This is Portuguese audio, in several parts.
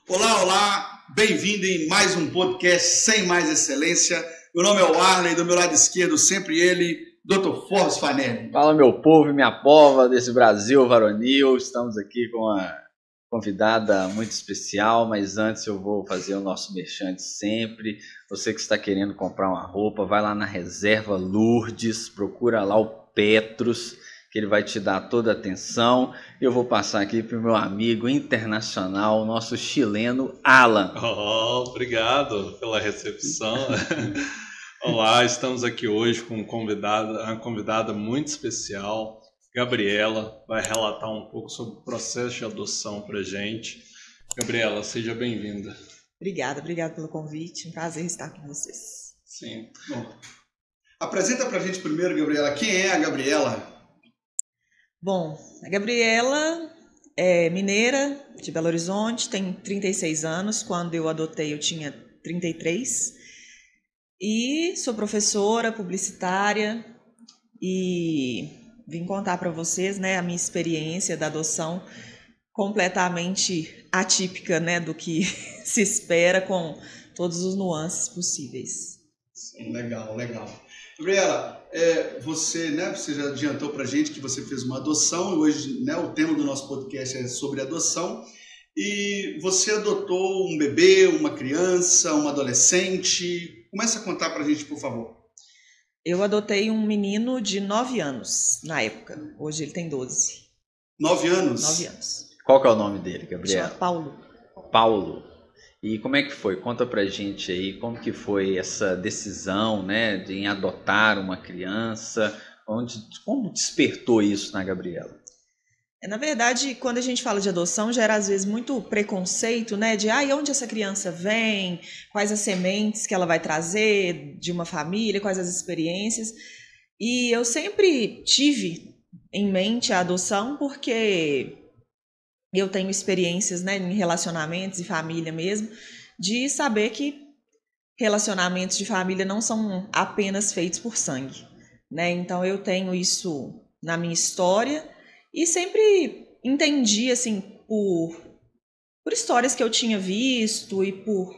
Olá, olá, bem-vindo em mais um podcast Sem Mais Excelência. Meu nome é o Arley, do meu lado esquerdo sempre ele, Dr. Forbes Fanelli. Fala meu povo e minha pova desse Brasil varonil, estamos aqui com uma convidada muito especial, mas antes eu vou fazer o nosso merchan de sempre. Você que está querendo comprar uma roupa, vai lá na Reserva Lourdes, procura lá o Petros, que ele vai te dar toda a atenção. Eu vou passar aqui para o meu amigo internacional, nosso chileno Alan. Obrigado pela recepção. Olá, estamos aqui hoje com uma convidada muito especial, Gabriela, vai relatar um pouco sobre o processo de adoção para a gente. Gabriela, seja bem-vinda. Obrigada pelo convite, um prazer estar com vocês. Sim. Bom, apresenta para a gente primeiro, Gabriela, quem é a Gabriela? Bom, a Gabriela é mineira, de Belo Horizonte, tem 36 anos. Quando eu adotei, eu tinha 33. E sou professora, publicitária e vim contar para vocês, né, a minha experiência da adoção completamente atípica, né, do que se espera, com todos os nuances possíveis. Sim, legal. Gabriela, você já adiantou para a gente que você fez uma adoção e hoje, né, o tema do nosso podcast é sobre adoção. E você adotou um bebê, uma criança, uma adolescente. Começa a contar para a gente, por favor. Eu adotei um menino de 9 anos na época. Hoje ele tem 12. 9 anos? 9 anos. Qual que é o nome dele, Gabriela? Chama Paulo. Paulo. E como é que foi? Conta pra gente aí como que foi essa decisão, né, em adotar uma criança, como despertou isso na Gabriela? Na verdade, quando a gente fala de adoção, gera às vezes muito preconceito, né, de e onde essa criança vem, quais as sementes que ela vai trazer de uma família, quais as experiências. E eu sempre tive em mente a adoção porque eu tenho experiências, né, em relacionamentos e família mesmo, de saber que relacionamentos de família não são apenas feitos por sangue, né? Então eu tenho isso na minha história e sempre entendi, assim, por histórias que eu tinha visto e por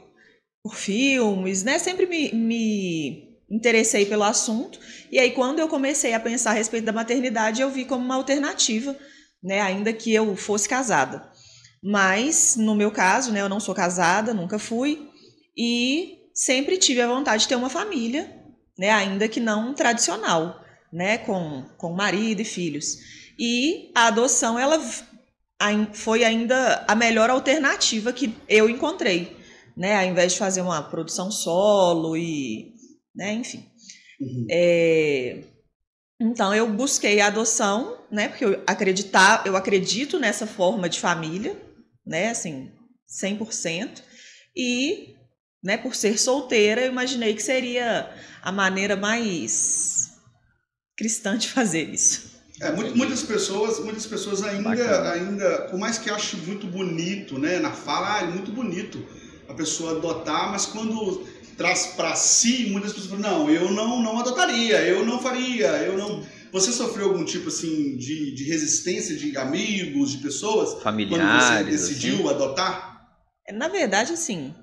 filmes, né? Sempre me interessei pelo assunto. E aí quando eu comecei a pensar a respeito da maternidade, eu vi como uma alternativa, né, ainda que eu fosse casada. Mas, no meu caso, né, eu não sou casada, nunca fui, e sempre tive a vontade de ter uma família, né, ainda que não tradicional, né, com marido e filhos. E a adoção, ela foi ainda a melhor alternativa que eu encontrei, né, ao invés de fazer uma produção solo e, né, enfim. Uhum. Então, eu busquei a adoção, né, porque eu acredito nessa forma de família, né, assim, 100%. E, né, por ser solteira, eu imaginei que seria a maneira mais cristã de fazer isso. Muitas pessoas ainda, por mais que achem muito bonito, né, na fala, é muito bonito a pessoa adotar, mas quando traz para si, muitas pessoas falam, não, eu não adotaria, eu não faria, eu não... Você sofreu algum tipo, assim, de resistência de amigos, de pessoas? Familiares, quando você decidiu assim? adotar? Na verdade, assim,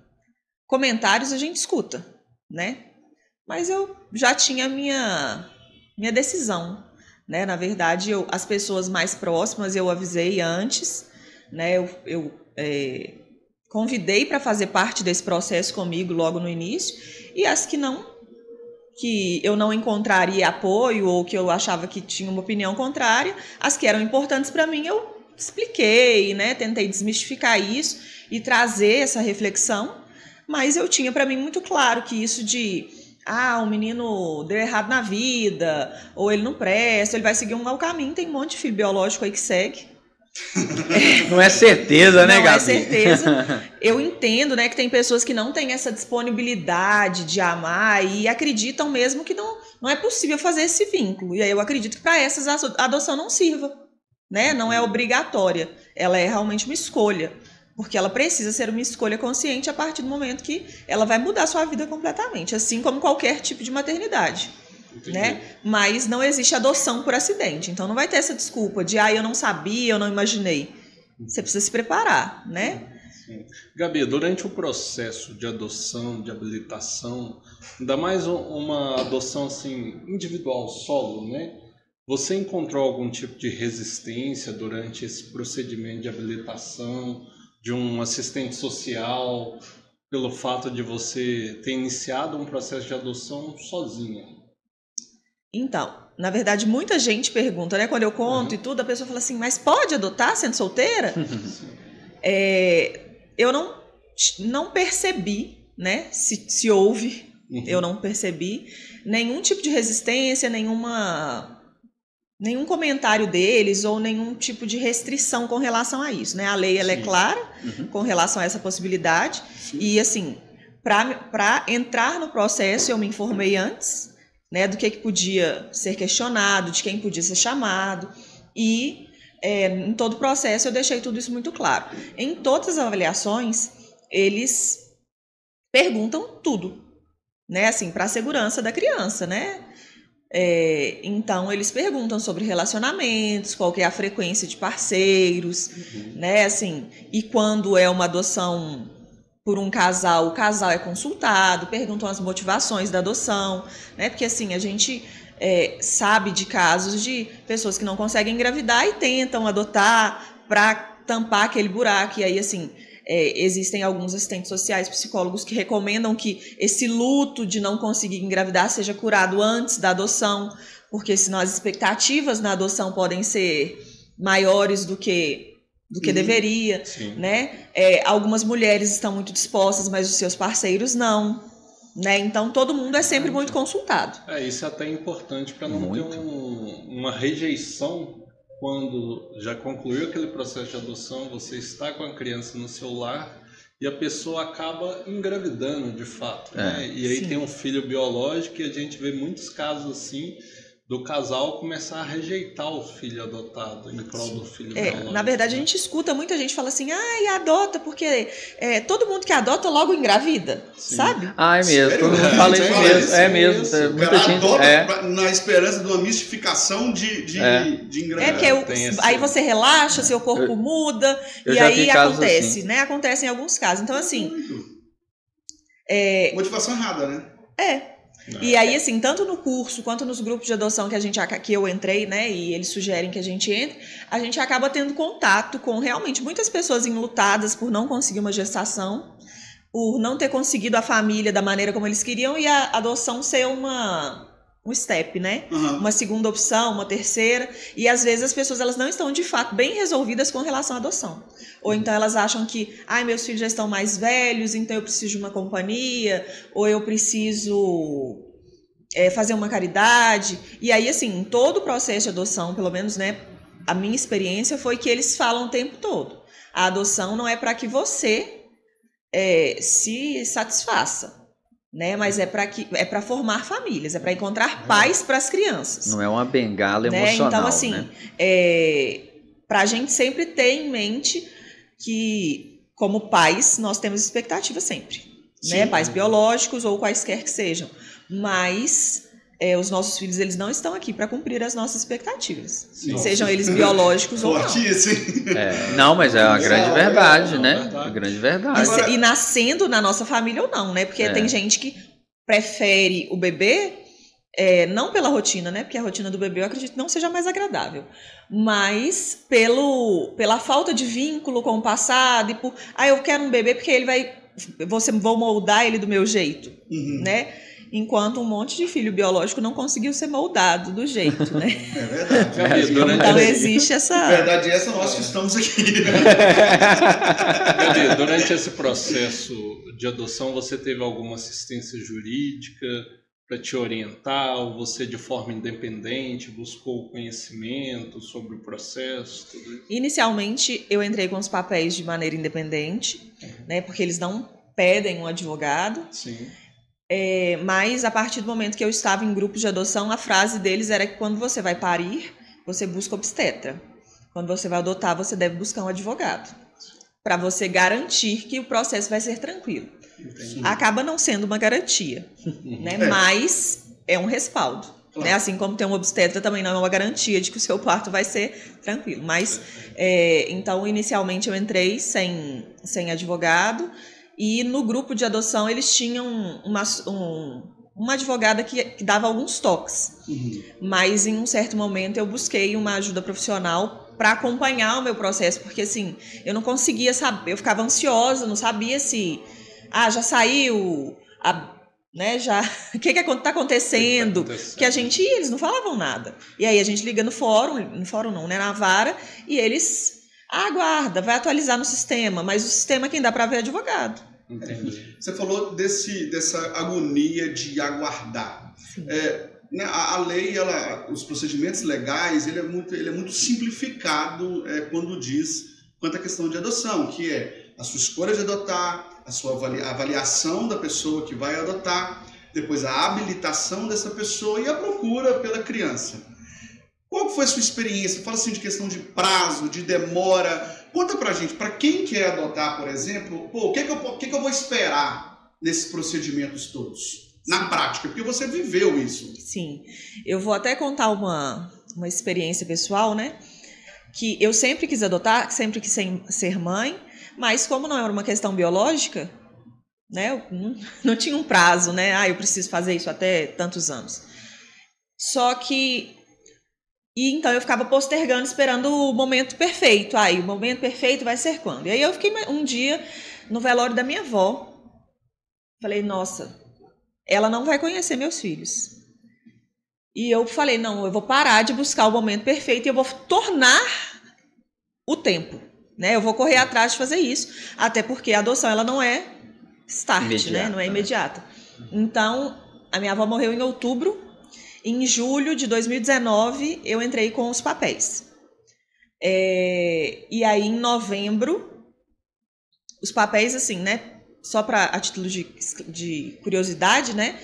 comentários a gente escuta, né? Mas eu já tinha minha decisão, né? Na verdade, as pessoas mais próximas eu avisei antes, né? Eu convidei para fazer parte desse processo comigo logo no início, e as que eu não encontraria apoio ou que eu achava que tinha uma opinião contrária, as que eram importantes para mim, eu expliquei, né? Tentei desmistificar isso e trazer essa reflexão, mas eu tinha para mim muito claro que isso de o menino deu errado na vida, ou ele não presta, ele vai seguir um mau caminho, tem um monte de filho biológico aí que segue. Não é certeza, né, Gabi? Não é certeza. Eu entendo, né, que tem pessoas que não têm essa disponibilidade de amar e acreditam mesmo que não é possível fazer esse vínculo. E aí eu acredito que para essas a adoção não sirva, né? Não é obrigatória. Ela é realmente uma escolha, porque ela precisa ser uma escolha consciente a partir do momento que ela vai mudar a sua vida completamente, assim como qualquer tipo de maternidade. Né? Mas não existe adoção por acidente, então não vai ter essa desculpa de eu não sabia, eu não imaginei. Você precisa se preparar, né? Sim. Gabi, durante o processo de adoção, de habilitação, ainda mais uma adoção assim, individual, solo, né? Você encontrou algum tipo de resistência durante esse procedimento de habilitação, de um assistente social, pelo fato de você ter iniciado um processo de adoção sozinha? Então, na verdade, muita gente pergunta, né? Quando eu conto e tudo, a pessoa fala assim, mas pode adotar sendo solteira? Eu não percebi, né? Se houve, eu não percebi nenhum tipo de resistência, nenhum comentário deles ou nenhum tipo de restrição com relação a isso, né? A lei ela é clara com relação a essa possibilidade. Sim. E assim, para entrar no processo eu me informei antes, né, do que podia ser questionado, de quem podia ser chamado, e em todo o processo eu deixei tudo isso muito claro. Em todas as avaliações, eles perguntam tudo, né, assim, para a segurança da criança, né? Então eles perguntam sobre relacionamentos, qual que é a frequência de parceiros, né, assim, e quando é uma adoção por um casal, o casal é consultado, perguntam as motivações da adoção, né? Porque assim, a gente sabe de casos de pessoas que não conseguem engravidar e tentam adotar para tampar aquele buraco. E aí, assim, existem alguns assistentes sociais, psicólogos que recomendam que esse luto de não conseguir engravidar seja curado antes da adoção, porque senão as expectativas na adoção podem ser maiores do que deveria, né? Algumas mulheres estão muito dispostas, mas os seus parceiros não, né? Então todo mundo é sempre muito consultado. Isso é até importante para não ter uma rejeição quando já concluiu aquele processo de adoção, você está com a criança no seu lar e a pessoa acaba engravidando de fato, né? E aí tem um filho biológico e a gente vê muitos casos assim do casal começar a rejeitar o filho adotado em prol do filho biológico. Na verdade, a gente escuta muita gente fala assim, adota, porque todo mundo que adota logo engravida, sabe? É mesmo, sério? Todo mundo fala isso mesmo. É mesmo, muita gente adota na esperança de uma mistificação de engravidar. Porque aí você relaxa, seu corpo muda, e aí acontece, assim, né? Acontece em alguns casos. Então, assim... motivação errada, né? E aí, assim, tanto no curso quanto nos grupos de adoção que eu entrei, né, e eles sugerem que a gente acaba tendo contato com realmente muitas pessoas enlutadas por não conseguir uma gestação, por não ter conseguido a família da maneira como eles queriam e a adoção ser um step, né? Uma segunda opção, uma terceira, e às vezes as pessoas elas não estão de fato bem resolvidas com relação à adoção. Ou então elas acham que, meus filhos já estão mais velhos, então eu preciso de uma companhia, ou eu preciso fazer uma caridade. E aí, assim, em todo o processo de adoção, pelo menos, né, a minha experiência foi que eles falam o tempo todo. A adoção não é para que você se satisfaça, né? Mas é para formar famílias, é para encontrar pais para as crianças. Não é uma bengala emocional, então, assim, para a gente sempre ter em mente que, como pais, nós temos expectativas sempre, né? Pais biológicos ou quaisquer que sejam. Mas os nossos filhos eles não estão aqui para cumprir as nossas expectativas, sejam eles biológicos ou não. Não, mas é uma grande verdade, né? Uma grande verdade. E nascendo na nossa família ou não, né? Porque tem gente que prefere o bebê, não pela rotina, né? Porque a rotina do bebê eu acredito que não seja mais agradável, mas pela falta de vínculo com o passado e por eu quero um bebê porque vou moldar ele do meu jeito, né? Enquanto um monte de filho biológico não conseguiu ser moldado do jeito, né? É verdade. Então existe essa... Verdade, essa nós que estamos aqui. Gabi, durante esse processo de adoção, você teve alguma assistência jurídica para te orientar? Ou você, de forma independente, buscou conhecimento sobre o processo? Tudo isso? Inicialmente, eu entrei com os papéis de maneira independente, né? Porque eles não pedem um advogado. Sim. Mas a partir do momento que eu estava em grupos de adoção, a frase deles era que quando você vai parir, você busca obstetra. Quando você vai adotar, você deve buscar um advogado, para você garantir que o processo vai ser tranquilo. Entendi. Acaba não sendo uma garantia, né? Mas é um respaldo. Claro. Né? Assim como ter um obstetra também não é uma garantia de que o seu parto vai ser tranquilo. Mas, então, inicialmente eu entrei sem advogado, e no grupo de adoção eles tinham uma advogada que dava alguns toques. Mas em um certo momento eu busquei uma ajuda profissional para acompanhar o meu processo, porque assim, eu não conseguia saber, eu ficava ansiosa, não sabia se já saiu, né, já, o que está acontecendo, que a gente ia, eles não falavam nada. E aí a gente liga no fórum não, né, na vara, e eles aguarda, vai atualizar no sistema, mas o sistema quem dá para ver é advogado. Entendi. Você falou dessa agonia de aguardar. Né, a lei, os procedimentos legais, ele é muito simplificado quando diz quanto à questão de adoção, que é a sua escolha de adotar, a sua avaliação da pessoa que vai adotar, depois a habilitação dessa pessoa e a procura pela criança. Qual foi a sua experiência? Fala assim de questão de prazo, de demora. Conta pra gente, para quem quer adotar, por exemplo, o que eu vou esperar nesses procedimentos todos? Na prática, porque você viveu isso. Sim, eu vou até contar uma experiência pessoal, né? Que eu sempre quis adotar, sempre quis ser mãe, mas como não era uma questão biológica, né? Eu não tinha um prazo, né? Eu preciso fazer isso até tantos anos. Só que... E então eu ficava postergando, esperando o momento perfeito. O momento perfeito vai ser quando? E aí eu fiquei um dia no velório da minha avó. Falei, nossa, ela não vai conhecer meus filhos. E eu falei, não, eu vou parar de buscar o momento perfeito e eu vou tornar o tempo. Né? Eu vou correr atrás de fazer isso. Até porque a adoção ela não é start, imediata, né? Não é imediata. Então, a minha avó morreu em outubro. Em julho de 2019, eu entrei com os papéis. E aí, em novembro, os papéis, assim, né? Só a título de curiosidade, né?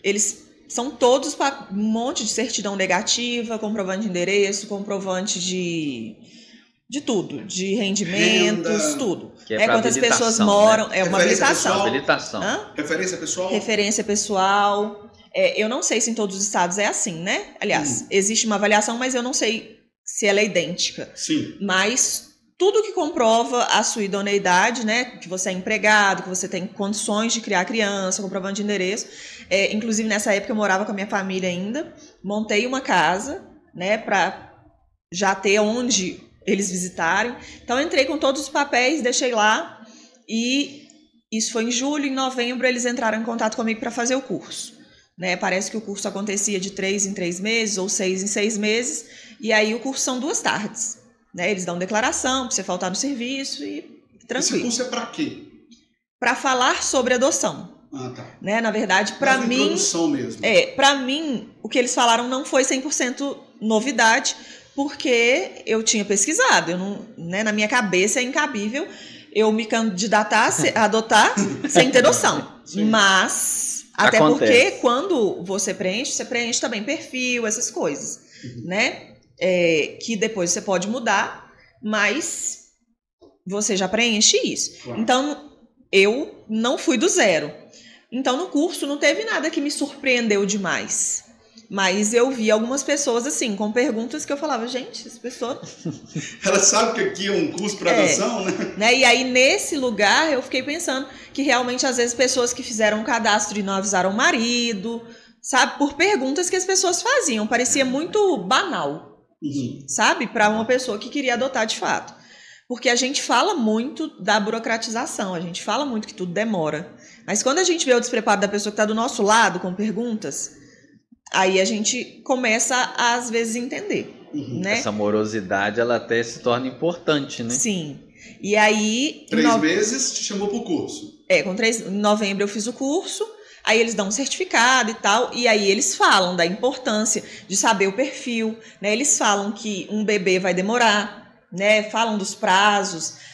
Eles são todos um monte de certidão negativa, comprovante de endereço, comprovante de tudo, de rendimentos, tudo. Que é quantas pessoas moram, né? É uma habilitação. Referência pessoal? Referência pessoal. Eu não sei se em todos os estados é assim, né? Aliás, existe uma avaliação, mas eu não sei se ela é idêntica. Sim. Mas tudo que comprova a sua idoneidade, né? Que você é empregado, que você tem condições de criar criança, comprovante de endereço. Inclusive, nessa época, eu morava com a minha família ainda. Montei uma casa, né? Para já ter onde eles visitarem. Então, eu entrei com todos os papéis, deixei lá. E isso foi em julho. Em novembro, eles entraram em contato comigo para fazer o curso. Né, parece que o curso acontecia de 3 em 3 meses ou 6 em 6 meses, e aí o curso são 2 tardes. Né, eles dão declaração para você faltar no serviço e tranquilo. Esse curso é para quê? Para falar sobre adoção. Tá. Né, na verdade, para mim... introdução mesmo. Para mim, o que eles falaram não foi 100% novidade, porque eu tinha pesquisado. Eu não, né, na minha cabeça é incabível eu me candidatar a adotar sem ter noção. Sim. Mas... Até Acontece. porque quando você preenche também perfil, essas coisas, né? Que depois você pode mudar, mas você já preenche isso. Claro. Então, eu não fui do zero. Então, no curso não teve nada que me surpreendeu demais. Mas eu vi algumas pessoas, assim, com perguntas que eu falava, gente, essa pessoa... Ela sabe que aqui é um curso para adoção, né? E aí, nesse lugar, eu fiquei pensando que realmente, às vezes, pessoas que fizeram um cadastro e não avisaram o marido, sabe? Por perguntas que as pessoas faziam. Parecia muito banal, sabe? Para uma pessoa que queria adotar de fato. Porque a gente fala muito da burocratização, a gente fala muito que tudo demora. Mas quando a gente vê o despreparo da pessoa que está do nosso lado com perguntas... Aí a gente começa a, às vezes, entender. Né? Essa morosidade, ela até se torna importante, né? Sim. E aí... 3 meses te chamou pro curso. Em novembro eu fiz o curso, aí eles dão um certificado e tal, e aí eles falam da importância de saber o perfil, né? Eles falam que um bebê vai demorar, né? Falam dos prazos...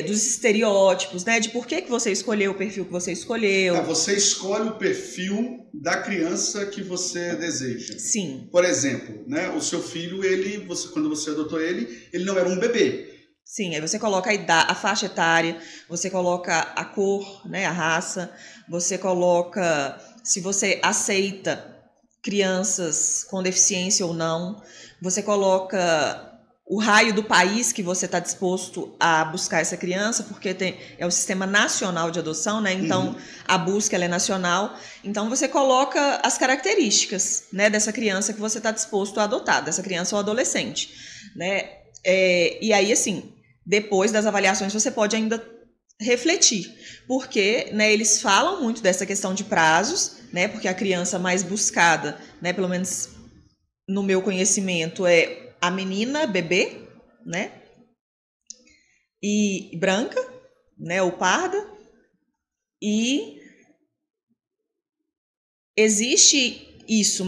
dos estereótipos, né? De por que você escolheu o perfil que você escolheu. Você escolhe o perfil da criança que você deseja. Sim. Por exemplo, né? O seu filho, quando você adotou ele não era um bebê. Sim, aí você coloca a faixa etária, você coloca a cor, né? A raça, você coloca se você aceita crianças com deficiência ou não, você coloca o raio do país que você está disposto a buscar essa criança, porque é o sistema nacional de adoção, né? Então, a busca ela é nacional. Então, você coloca as características, né, dessa criança que você está disposto a adotar, dessa criança ou adolescente, né? E aí, assim, depois das avaliações, você pode ainda refletir, porque, né, eles falam muito dessa questão de prazos, né? Porque a criança mais buscada, né, pelo menos no meu conhecimento, é a menina bebê, né? E branca, né? Ou parda. E existe isso,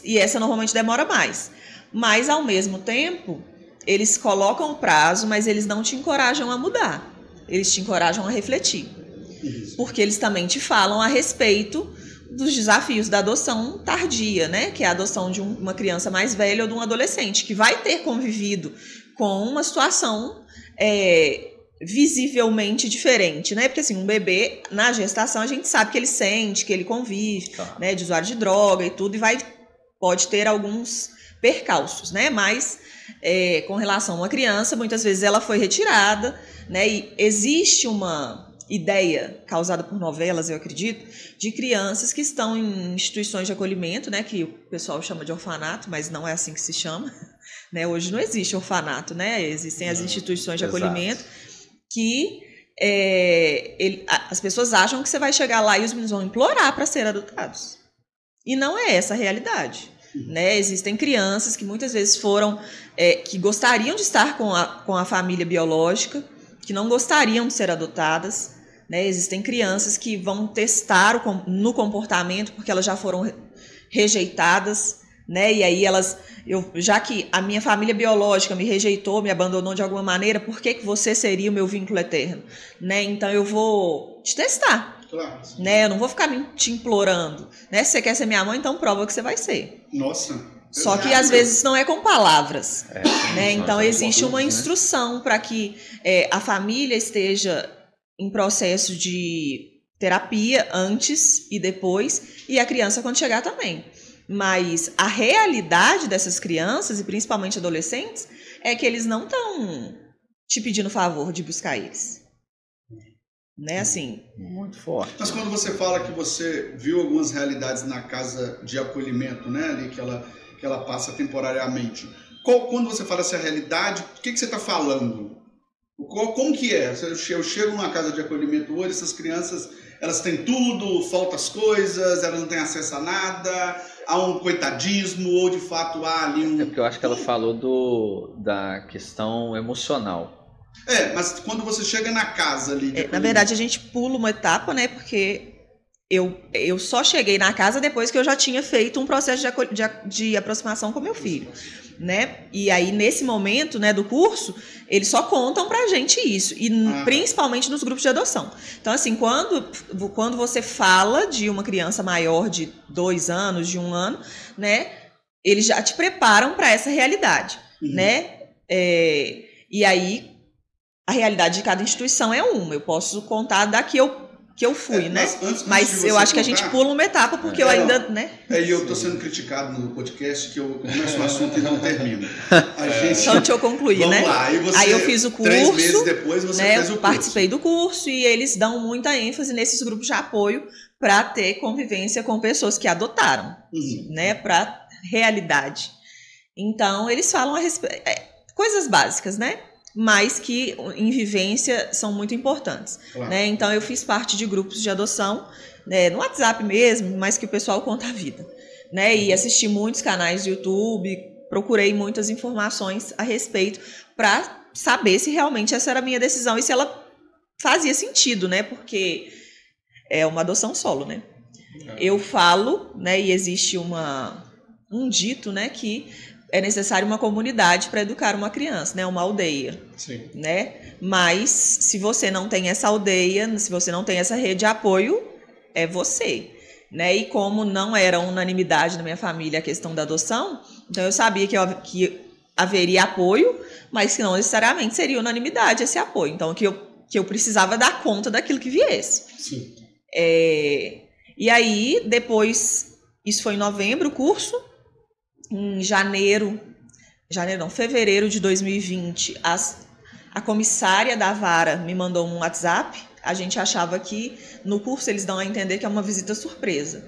e essa normalmente demora mais. Mas, ao mesmo tempo, eles colocam o prazo, mas eles não te encorajam a mudar. Eles te encorajam a refletir. Porque eles também te falam a respeito dos desafios da adoção tardia, né? Que é a adoção de uma criança mais velha ou de um adolescente, que vai ter convivido com uma situação visivelmente diferente, né? Porque assim, um bebê, na gestação, a gente sabe que ele sente, que ele convive, né? De usuário de droga e tudo, e pode ter alguns percalços, né? Mas com relação a uma criança, muitas vezes ela foi retirada, né? E existe uma ideia causada por novelas, eu acredito, de crianças que estão em instituições de acolhimento, né, que o pessoal chama de orfanato, mas não é assim que se chama, né? Hoje não existe orfanato, né? Existem as instituições de acolhimento que as pessoas acham que você vai chegar lá e os meninos vão implorar para serem adotados. E não é essa a realidade. Né? Existem crianças que muitas vezes foram, que gostariam de estar com a família biológica, que não gostariam de ser adotadas. Né? Existem crianças que vão testar no comportamento porque elas já foram rejeitadas, né? E aí já que a minha família biológica me rejeitou, me abandonou de alguma maneira, por que você seria o meu vínculo eterno? Né? Então eu vou te testar. Claro. Né? Eu não vou ficar te implorando. Né? Se você quer ser minha mãe, então prova que você vai ser. Nossa. Só que às vezes não é com palavras. Né? Então existe uma instrução para que a família esteja em processo de terapia antes e depois, e a criança quando chegar também. Mas a realidade dessas crianças, e principalmente adolescentes, é que eles não estão te pedindo favor de buscar eles. Né, assim. Muito forte. Mas quando você fala que você viu algumas realidades na casa de acolhimento, né, ali que ela passa temporariamente, quando você fala essa realidade, o que você está falando? Como que é? Eu chego numa casa de acolhimento hoje, essas crianças, elas têm tudo, faltam as coisas, elas não têm acesso a nada, há um coitadismo, ou de fato há ali um... É porque eu acho que ela falou da questão emocional. Mas quando você chega na casa ali... na verdade, a gente pula uma etapa, né? Porque eu só cheguei na casa depois que eu já tinha feito um processo de aproximação com meu filho, né? E aí, nesse momento, né, do curso, eles só contam pra gente isso. E principalmente nos grupos de adoção. Então, assim, quando você fala de uma criança maior de 2 anos, de 1 ano, né? Eles já te preparam para essa realidade, né? E aí... A realidade de cada instituição é uma. Eu posso contar da que eu fui, né? Mas eu acho que a gente pula uma etapa, porque eu ainda, né? E eu tô sendo criticado no podcast que eu começo um assunto e não termino. Então, deixa eu concluir, né? Vamos lá. Aí eu fiz o curso. 3 meses depois você fez o curso. Participei do curso e eles dão muita ênfase nesses grupos de apoio para ter convivência com pessoas que adotaram, né? Para realidade. Então, eles falam a respeito... coisas básicas, né? Mas que em vivência são muito importantes. Claro. Né? Então eu fiz parte de grupos de adoção, né, no WhatsApp mesmo, mas que o pessoal conta a vida. Né? E assisti muitos canais do YouTube, procurei muitas informações a respeito para saber se realmente essa era a minha decisão e se ela fazia sentido, né? Porque é uma adoção solo, né? Eu falo, né, e existe um dito, né, que é necessário uma comunidade para educar uma criança, né? Uma aldeia. Sim. Né? Mas se você não tem essa aldeia, se você não tem essa rede de apoio, é você. Né? E como não era unanimidade na minha família a questão da adoção, então eu sabia que haveria apoio, mas que não necessariamente seria unanimidade esse apoio. Então que eu precisava dar conta daquilo que viesse. Sim. E aí, depois Isso foi em novembro o curso. Em fevereiro de 2020, a comissária da vara me mandou um WhatsApp. A gente achava que no curso eles dão a entender que é uma visita surpresa.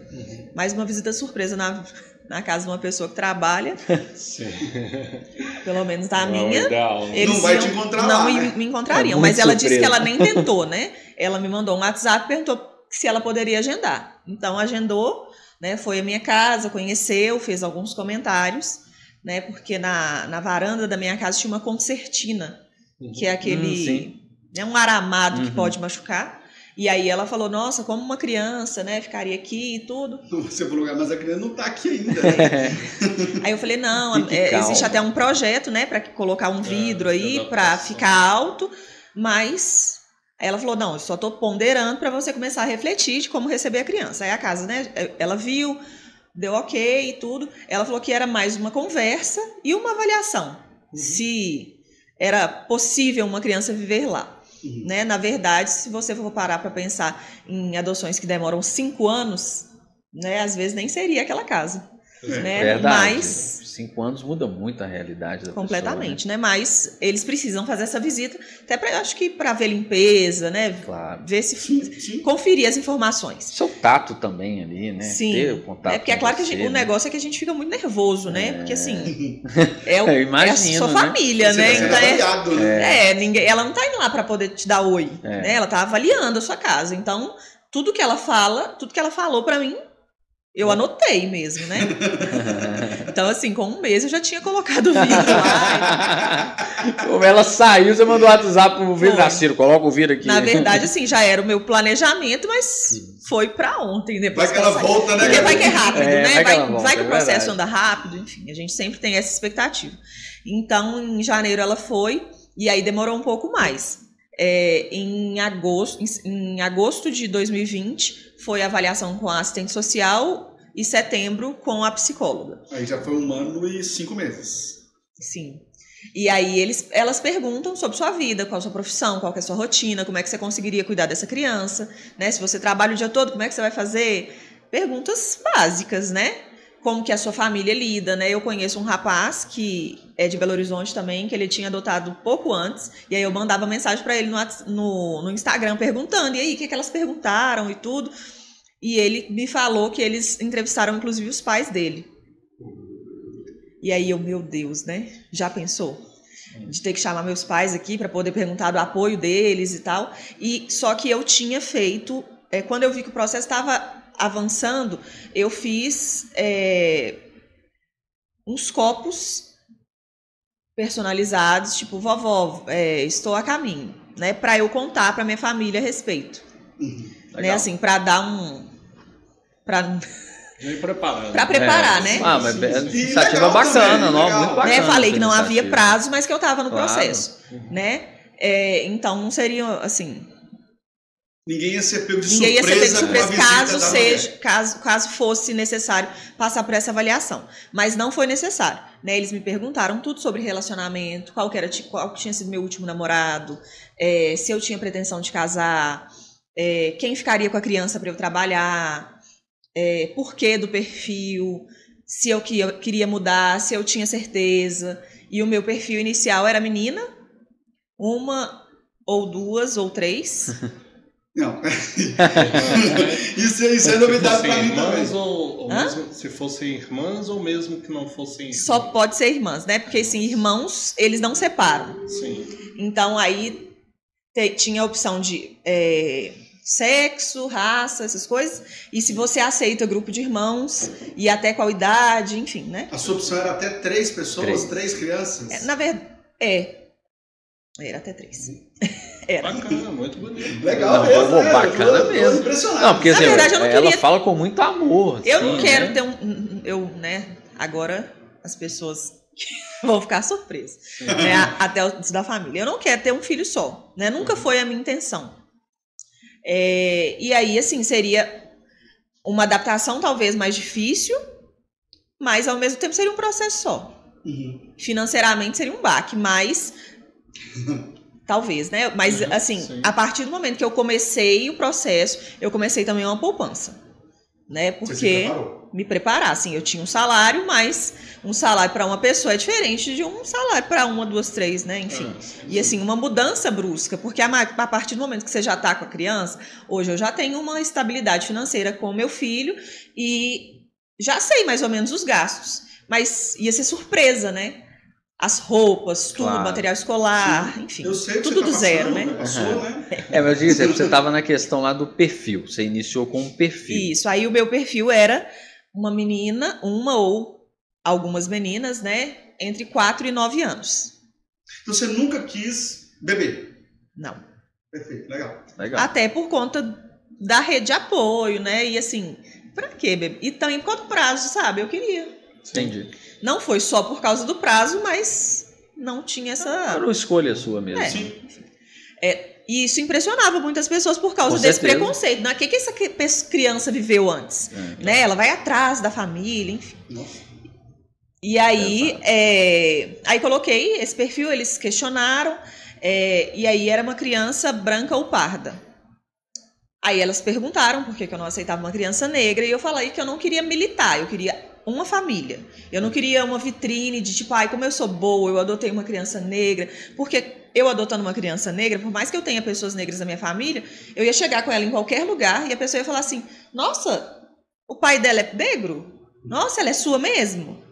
Mas uma visita surpresa na casa de uma pessoa que trabalha, Sim. pelo menos na Não, minha, ideal, né? eles Não vai te encontrar não lá, né? me encontrariam. É Mas ela surpresa. disse que ela nem tentou, né? Ela me mandou um WhatsApp e perguntou se ela poderia agendar. Então agendou, né? Foi à minha casa, conheceu, fez alguns comentários, né? Porque na varanda da minha casa tinha uma concertina, que é aquele... é um aramado que pode machucar. E aí ela falou, nossa, como uma criança, né, ficaria aqui e tudo. Você falou, mas a criança não tá aqui ainda. Aí eu falei, não, Fique existe calma. até um projeto, né, para colocar um vidro aí, para ficar alto, mas... Aí ela falou, não, eu só tô ponderando para você começar a refletir de como receber a criança. Aí a casa, né, ela viu, deu ok e tudo. Ela falou que era mais uma conversa e uma avaliação. Se era possível uma criança viver lá. Né? Na verdade, se você for parar para pensar em adoções que demoram 5 anos, né? Às vezes nem seria aquela casa. Né? Verdade. Mas 5 anos muda muito a realidade da completamente, né? Mas eles precisam fazer essa visita, até acho que para ver limpeza, né? Claro. Ver se conferir as informações. Seu tato também ali, né? Sim. Ter o contato. É porque é com claro que você, o negócio é que a gente fica muito nervoso, né? Porque assim, Eu imagino, é a sua né? família, Você né? tá sendo Então avaliado, né? ela não tá indo lá para poder te dar oi, né? Ela tá avaliando a sua casa. Então, tudo que ela falou para mim, eu anotei mesmo, né? Então, assim, com 1 mês eu já tinha colocado o vidro lá. Como ela saiu, você mandou o WhatsApp pro vidro Foi. da Ciro, coloca o vidro aqui. Na verdade, assim, já era o meu planejamento, mas foi pra ontem. Depois Vai que ela saiu. volta, né? Porque vai que é rápido, É, né? vai que ela volta, Vai que o é processo verdade. anda rápido, enfim, a gente sempre tem essa expectativa. Então, em janeiro ela foi, e aí demorou um pouco mais. Em agosto de 2020, foi a avaliação com a assistente social e setembro com a psicóloga. Aí já foi 1 ano e 5 meses. Sim. E aí elas perguntam sobre sua vida, qual a sua profissão, qual que é a sua rotina, como é que você conseguiria cuidar dessa criança, né? Se você trabalha o dia todo, como é que você vai fazer? Perguntas básicas, né? Como que a sua família lida, né? Eu conheço um rapaz que é de Belo Horizonte também, que ele tinha adotado pouco antes, e aí eu mandava mensagem para ele no Instagram perguntando, e aí, o que elas perguntaram e tudo. E ele me falou que eles entrevistaram, inclusive, os pais dele. E aí meu Deus, né? Já pensou? De ter que chamar meus pais aqui para poder perguntar do apoio deles e tal. E só que eu tinha feito... quando eu vi que o processo estava avançando, eu fiz uns copos personalizados, tipo, vovó, estou a caminho, né? Para eu contar para minha família a respeito. Né? Assim, para dar Vem preparando. para preparar, né? Ah, mas iniciativa legal bacana, também, não, legal. muito bacana. Né? Falei essa que não havia iniciativa. prazo, mas que eu estava no Claro. processo, né? Então não seria assim, Ninguém ia ser pego de ninguém ia ser pego de surpresa surpresa com a visita caso fosse necessário passar por essa avaliação, mas não foi necessário, né? Eles me perguntaram tudo sobre relacionamento, qual tinha sido meu último namorado, se eu tinha pretensão de casar, quem ficaria com a criança para eu trabalhar, por que do perfil, se eu queria mudar, se eu tinha certeza. E o meu perfil inicial era menina, 1 ou 2 ou 3. Não. isso é novidade pra mim também. Irmãs ou mesmo, se fossem irmãs ou mesmo que não fossem irmãs? Só pode ser irmãs, né? Porque assim, irmãos, eles não separam. Sim. Então aí tinha a opção de sexo, raça, essas coisas. E se você aceita grupo de irmãos e até qual idade, enfim, né? A sua opção era até 3 pessoas, 3 crianças? Na verdade, era até 3. Era. Bacana, muito bonito. Legal Não, mesmo, pô, né? bacana Eu tô mesmo. impressionado. Não, porque assim, verdade, eu não ela queria- fala com muito amor. Eu assim, não quero né? ter né? Agora as pessoas vão ficar surpresas, né? Até os da família. Eu não quero ter um filho só, né? Nunca foi a minha intenção. E aí, assim, seria uma adaptação talvez mais difícil, mas ao mesmo tempo seria um processo só. Uhum. Financeiramente seria um baque, mas talvez, né? Mas assim, sim. a partir do momento que eu comecei o processo, eu comecei também uma poupança, né? Você se Porque preparou. me preparar. Assim, eu tinha um salário, mas um salário para uma pessoa é diferente de um salário para uma, duas, três, né? Enfim. E assim, uma mudança brusca, porque a partir do momento que você já está com a criança, hoje eu já tenho uma estabilidade financeira com o meu filho e já sei mais ou menos os gastos, mas ia ser surpresa, né? As roupas, tudo, Claro. material escolar, Sim. enfim, Eu sei que tudo você do zero, né? Passou, né? Mas eu digo assim, você estava na questão lá do perfil. Você iniciou com um perfil. Isso, aí o meu perfil era uma menina, uma ou algumas meninas, né? Entre 4 e 9 anos. Então você nunca quis beber. Não. Perfeito, legal. Legal. Até por conta da rede de apoio, né? E assim, pra quê, bebê? E também por causa do prazo, sabe? Eu queria. Entendi. Não foi só por causa do prazo, mas não tinha essa... Era uma escolha sua mesmo. Sim. E isso impressionava muitas pessoas por causa Com desse certeza. preconceito. Né? O que essa criança viveu antes? Né? Ela vai atrás da família, enfim. Nossa. E aí, aí coloquei esse perfil, eles questionaram, e aí era uma criança branca ou parda. Aí elas perguntaram por que eu não aceitava uma criança negra, e eu falei que eu não queria militar, eu queria uma família. Eu não queria uma vitrine de tipo, ai, como eu sou boa, eu adotei uma criança negra, porque eu adotando uma criança negra, por mais que eu tenha pessoas negras na minha família, eu ia chegar com ela em qualquer lugar e a pessoa ia falar assim, nossa, o pai dela é negro? Nossa, ela é sua mesmo?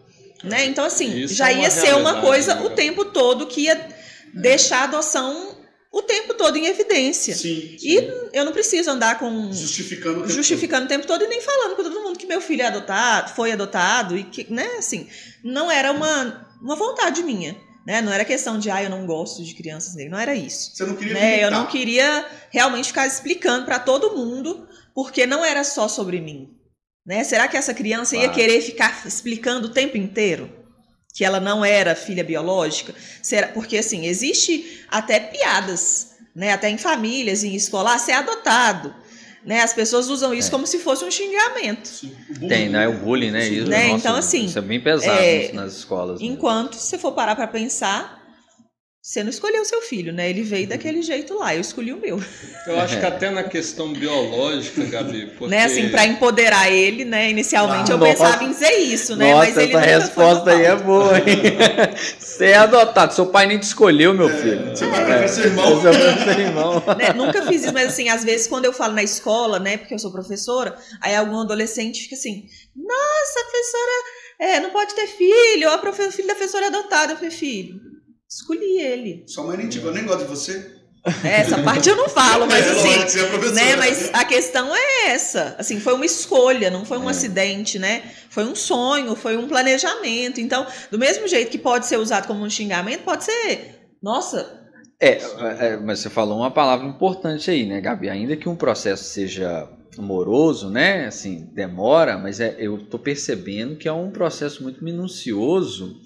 Né? Então, assim, Isso já é uma ia ser uma realidade, coisa né, o tempo todo que ia deixar a adoção o tempo todo em evidência. Sim. E eu não preciso andar com Justificando o tempo todo e nem falando com todo mundo que meu filho é adotado, foi adotado e que, né, assim, não era uma vontade minha, né? Não era questão de, eu não gosto de crianças negras, não era isso. Você não queria Né? limitar. Eu não queria realmente ficar explicando para todo mundo, porque não era só sobre mim. Né? Será que essa criança ia querer ficar explicando o tempo inteiro que ela não era filha biológica? Porque, assim, existe até piadas, né? Até em famílias, em escola, ser adotado. Né? As pessoas usam isso como se fosse um xingamento. Sim. Tem, né? O bullying, né? Isso, Né? nossa, Então, assim, isso é bem pesado nas escolas. Enquanto você for parar para pensar, você não escolheu o seu filho, né? Ele veio daquele jeito lá, eu escolhi o meu. Eu acho que até na questão biológica, Gabi, porque... Né? Assim, para empoderar ele, né? Inicialmente eu Nossa. pensava em dizer isso, né? Nossa, Mas ele essa nunca resposta foi aí é boa, hein? Você é adotado, seu pai nem te escolheu, meu filho. Você vai ser irmão. Você vai ser irmão. Né? Nunca fiz isso, mas assim, às vezes quando eu falo na escola, né? Porque eu sou professora, aí algum adolescente fica assim, nossa, professora, não pode ter filho, o filho da professora é adotado. Eu falei, filho, escolhi ele. Sua mãe nem gosta de você. Essa parte eu não falo, mas lógico, assim, você é professora. né? Mas a questão é essa, assim, foi uma escolha, não foi um acidente, né? Foi um sonho, foi um planejamento. Então, do mesmo jeito que pode ser usado como um xingamento, pode ser, nossa. Mas você falou uma palavra importante aí, né, Gabi? Ainda que um processo seja moroso, né? Assim, demora, mas eu tô percebendo que é um processo muito minucioso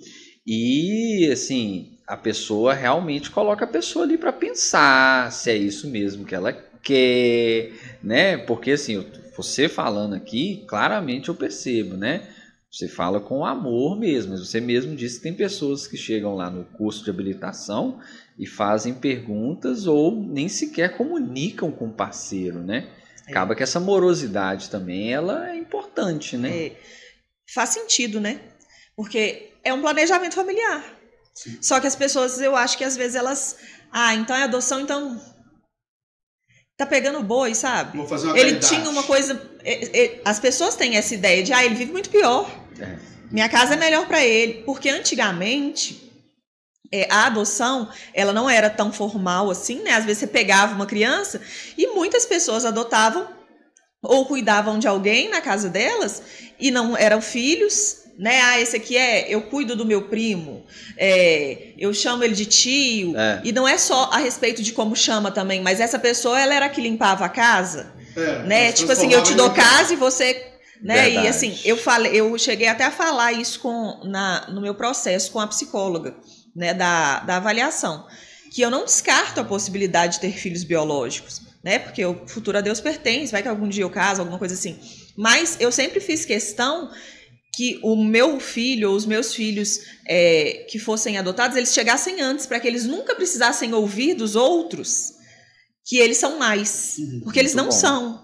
e, assim, a pessoa realmente coloca a pessoa ali para pensar se é isso mesmo que ela quer, né? Porque, assim, você falando aqui, claramente eu percebo, né? Você fala com amor mesmo, mas você mesmo disse que tem pessoas que chegam lá no curso de habilitação e fazem perguntas ou nem sequer comunicam com o parceiro, né? Acaba que essa morosidade também, ela é importante, né? Faz sentido, né? Porque é um planejamento familiar. Sim. Só que as pessoas, eu acho que às vezes elas... então é adoção, então... Tá pegando boi, sabe? Vou fazer uma ele caridade. tinha uma coisa... As pessoas têm essa ideia de, ele vive muito pior. Minha casa é melhor para ele. Porque antigamente... a adoção, ela não era tão formal assim, né? Às vezes você pegava uma criança e muitas pessoas adotavam ou cuidavam de alguém na casa delas e não eram filhos, né? Esse aqui eu cuido do meu primo, eu chamo ele de tio. E não é só a respeito de como chama também, mas essa pessoa, ela era a que limpava a casa, né? Tipo assim, eu te dou casa e você... Né? E assim, eu cheguei até a falar isso no meu processo com a psicóloga, né, da avaliação, que eu não descarto a possibilidade de ter filhos biológicos, né, porque o futuro a Deus pertence, vai que algum dia eu caso, alguma coisa assim, mas eu sempre fiz questão que o meu filho ou os meus filhos que fossem adotados, eles chegassem antes, para que eles nunca precisassem ouvir dos outros que eles são mais, porque eles não são.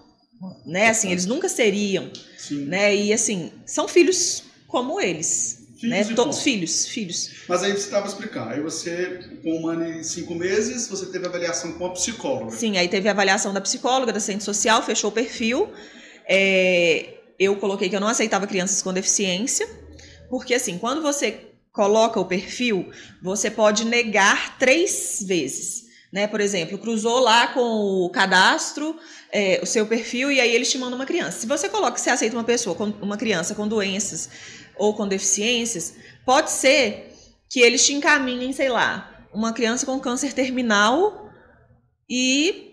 né? Assim, eles nunca seriam, né? E assim, são filhos como eles. Né? Todos filhos. Mas aí você estava explicando, aí você, com 1 ano e 5 meses, você teve avaliação com a psicóloga. Sim, aí teve a avaliação da psicóloga, da assistente social, fechou o perfil. Eu coloquei que eu não aceitava crianças com deficiência, porque assim, quando você coloca o perfil, você pode negar 3 vezes. Né? Por exemplo, cruzou lá com o cadastro, o seu perfil, e aí eles te mandam uma criança. Se você coloca que você aceita uma criança com doenças ou com deficiências, pode ser que eles te encaminhem, sei lá, uma criança com câncer terminal e